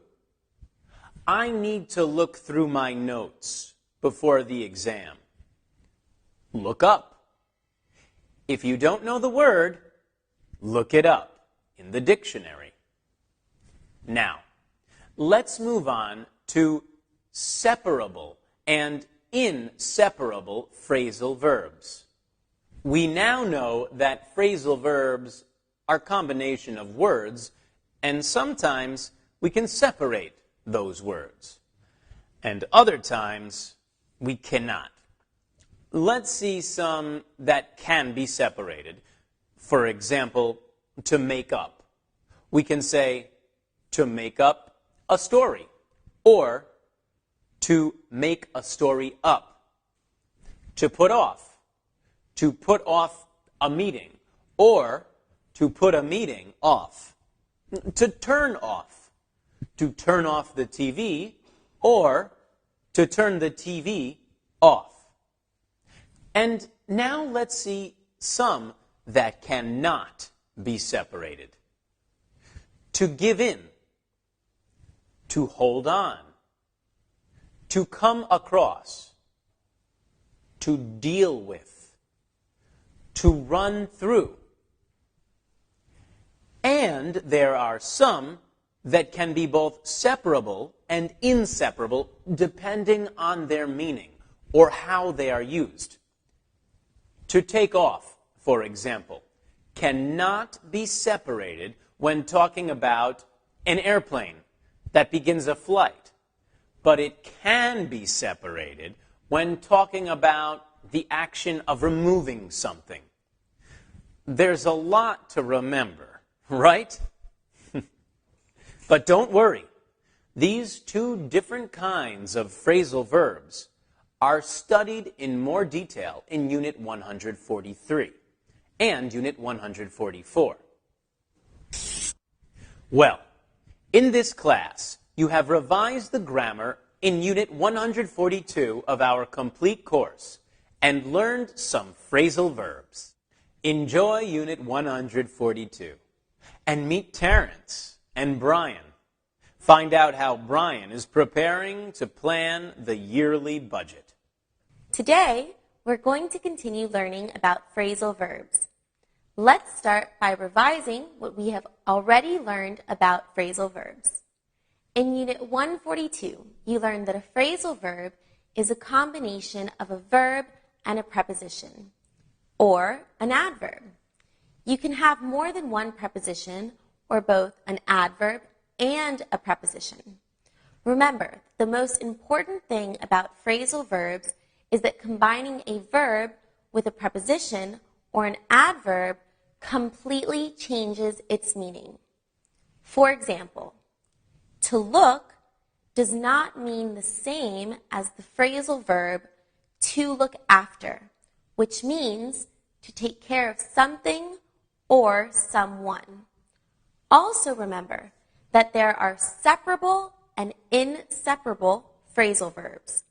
I need to look through my notes before the exam. Look up. If you don't know the word, look it up in the dictionary. Now, let's move on to separable and inseparable phrasal verbs. We now know that phrasal verbs are a combination of words, and sometimes we can separate those words, and other times we cannot. Let's see some that can be separated. For example, to make up. We can say, to make up a story, or to make a story up. To put off. to put off a meeting, or to put a meeting off. To turn off the TV, or to turn the TV off. And now let's see some that cannot be separated. To give in, to hold on, to come across, to deal with, to run through. And there are some that can be both separable and inseparable depending on their meaning or how they are used. To take off, for example, cannot be separated when talking about an airplane that begins a flight, but it can be separated when talking about the action of removing something. There's a lot to remember, right? But don't worry. These two different kinds of phrasal verbs are studied in more detail in Unit 143 and Unit 144. Well, in this class, you have revised the grammar in Unit 142 of our complete course and learned some phrasal verbs. Enjoy Unit 142 and meet Terrence and Brian. Find out how Brian is preparing to plan the yearly budget. Today, we're going to continue learning about phrasal verbs. Let's start by revising what we have already learned about phrasal verbs. In Unit 142, you learned that a phrasal verb is a combination of a verb and a preposition, or an adverb. You can have more than one preposition, or both an adverb and a preposition. Remember, the most important thing about phrasal verbs is that combining a verb with a preposition or an adverb completely changes its meaning. For example, to look does not mean the same as the phrasal verb to look after, which means to take care of something or someone. Also remember that there are separable and inseparable phrasal verbs.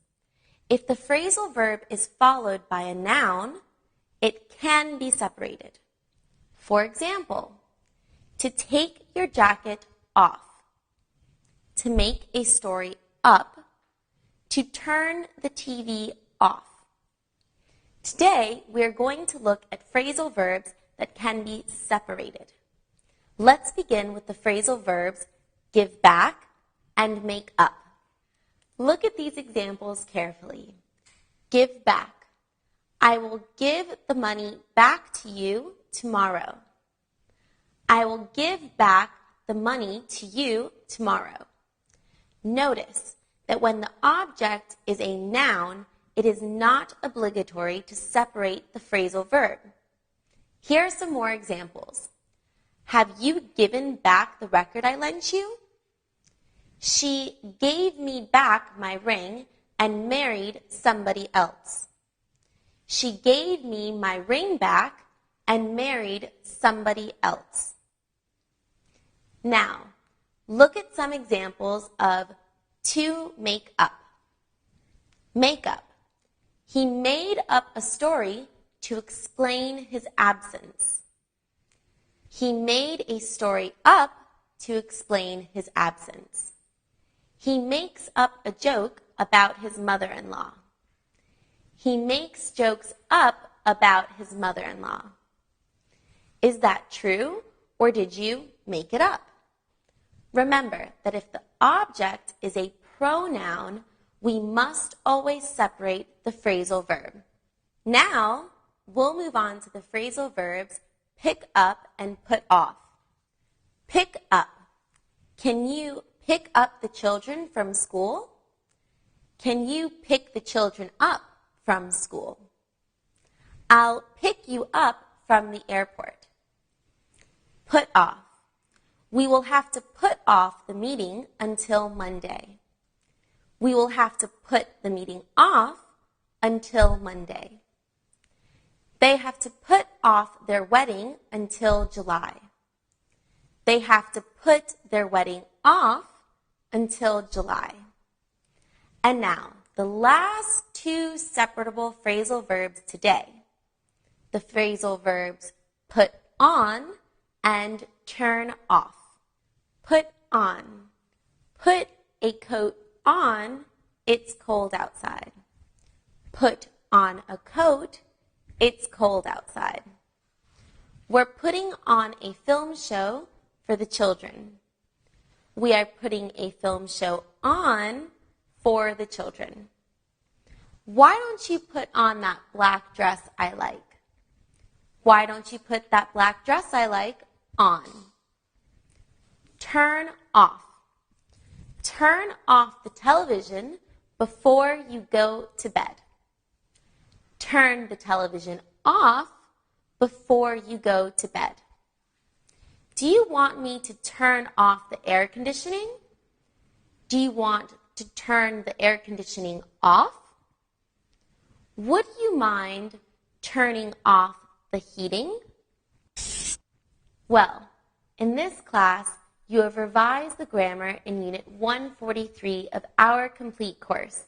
If the phrasal verb is followed by a noun, it can be separated. For example, to take your jacket off, to make a story up, to turn the TV off. Today, we are going to look at phrasal verbs that can be separated. Let's begin with the phrasal verbs give back and make up. Look at these examples carefully. Give back. I will give the money back to you tomorrow. I will give back the money to you tomorrow. Notice that when the object is a noun, it is not obligatory to separate the phrasal verb. Here are some more examples. Have you given back the record I lent you? She gave me back my ring and married somebody else. She gave me my ring back and married somebody else. Now, look at some examples of to make up. Make up. He made up a story to explain his absence. He made a story up to explain his absence. He makes up a joke about his mother-in-law. He makes jokes up about his mother-in-law. Is that true, or did you make it up? Remember that if the object is a pronoun, we must always separate the phrasal verb. Now, we'll move on to the phrasal verbs pick up and put off. Pick up. Can you pick up the children from school? Can you pick the children up from school? I'll pick you up from the airport. Put off. We will have to put off the meeting until Monday. We will have to put the meeting off until Monday. They have to put off their wedding until July. They have to put their wedding off until July. And now, the last two separable phrasal verbs today. The phrasal verbs put on and turn off. Put on. Put a coat on, it's cold outside. Put on a coat, it's cold outside. We're putting on a film show for the children. We are putting a film show on for the children. Why don't you put on that black dress I like? Why don't you put that black dress I like on? Turn off. Turn off the television before you go to bed. Turn the television off before you go to bed. Do you want me to turn off the air conditioning? Do you want to turn the air conditioning off? Would you mind turning off the heating? Well, in this class, you have revised the grammar in Unit 143 of our complete course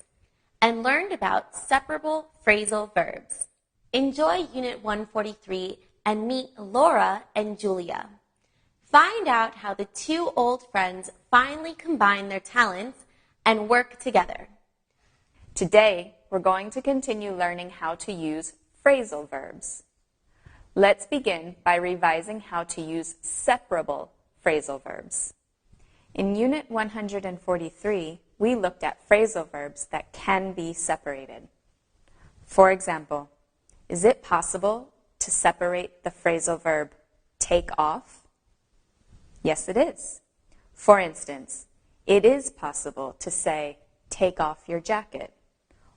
and learned about separable phrasal verbs. Enjoy Unit 143 and meet Laura and Julia. Find out how the two old friends finally combine their talents and work together. Today, we're going to continue learning how to use phrasal verbs. Let's begin by revising how to use separable phrasal verbs. In Unit 143, we looked at phrasal verbs that can be separated. For example, is it possible to separate the phrasal verb take off? Yes, it is. For instance, it is possible to say, take off your jacket,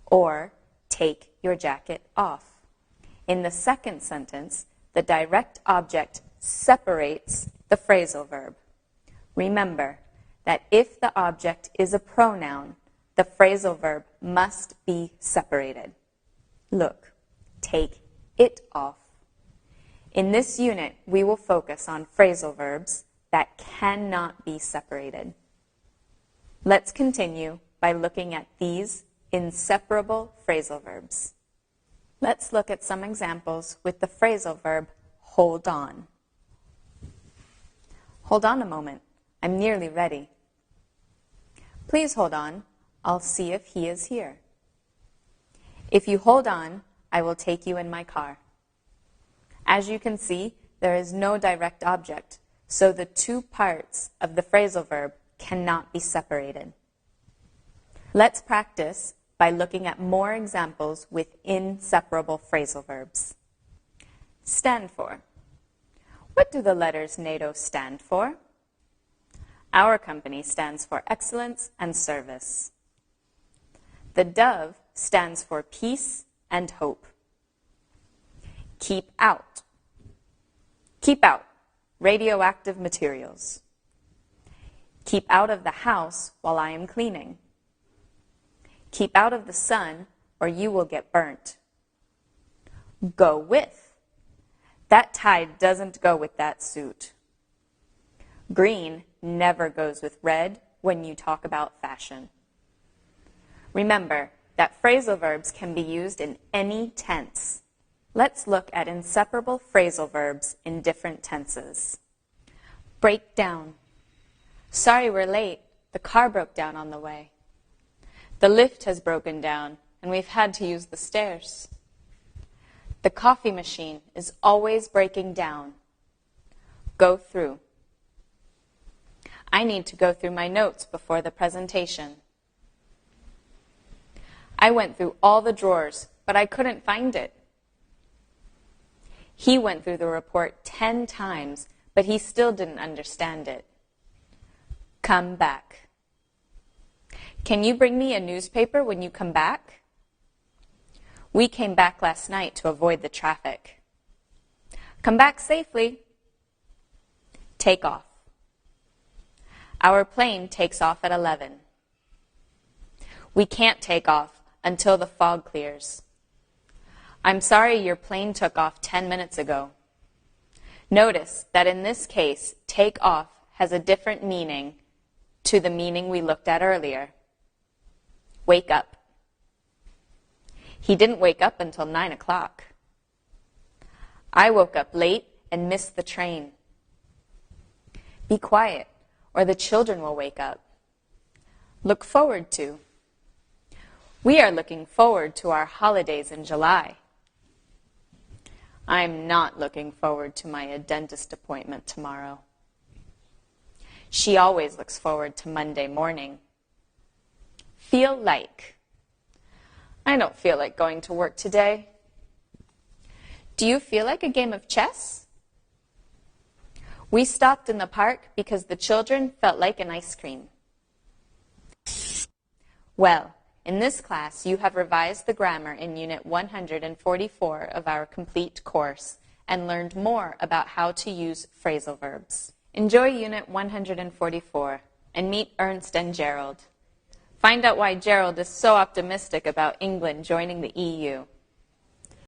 or take your jacket off. In the second sentence, the direct object separates the phrasal verb. Remember that if the object is a pronoun, the phrasal verb must be separated. Look, take it off. In this unit, we will focus on phrasal verbs that cannot be separated. Let's continue by looking at these inseparable phrasal verbs. Let's look at some examples with the phrasal verb hold on. Hold on a moment. I'm nearly ready. Please hold on. I'll see if he is here. If you hold on, I will take you in my car. As you can see, there is no direct object, so the two parts of the phrasal verb cannot be separated. Let's practice by looking at more examples with inseparable phrasal verbs. Stand for. What do the letters NATO stand for? Our company stands for excellence and service. The dove stands for peace and hope. Keep out. Keep out radioactive materials. Keep out of the house while I am cleaning. Keep out of the sun or you will get burnt. Go with. That tie doesn't go with that suit. Green never goes with red when you talk about fashion. Remember that phrasal verbs can be used in any tense. Let's look at inseparable phrasal verbs in different tenses. Break down. Sorry we're late. The car broke down on the way. The lift has broken down and we've had to use the stairs. The coffee machine is always breaking down. Go through. I need to go through my notes before the presentation. I went through all the drawers, but I couldn't find it. He went through the report 10 times, but he still didn't understand it. Come back. Can you bring me a newspaper when you come back? We came back last night to avoid the traffic. Come back safely. Take off. Our plane takes off at 11. We can't take off until the fog clears. I'm sorry your plane took off 10 minutes ago. Notice that in this case, take off has a different meaning to the meaning we looked at earlier. Wake up. He didn't wake up until 9 o'clock. I woke up late and missed the train. Be quiet, or the children will wake up. Look forward to. We are looking forward to our holidays in July. I'm not looking forward to my dentist appointment tomorrow. She always looks forward to Monday morning. Feel like. I don't feel like going to work today. Do you feel like a game of chess? We stopped in the park because the children felt like an ice cream. Well, in this class, you have revised the grammar in Unit 144 of our complete course and learned more about how to use phrasal verbs. Enjoy Unit 144 and meet Ernst and Gerald. Find out why Gerald is so optimistic about England joining the EU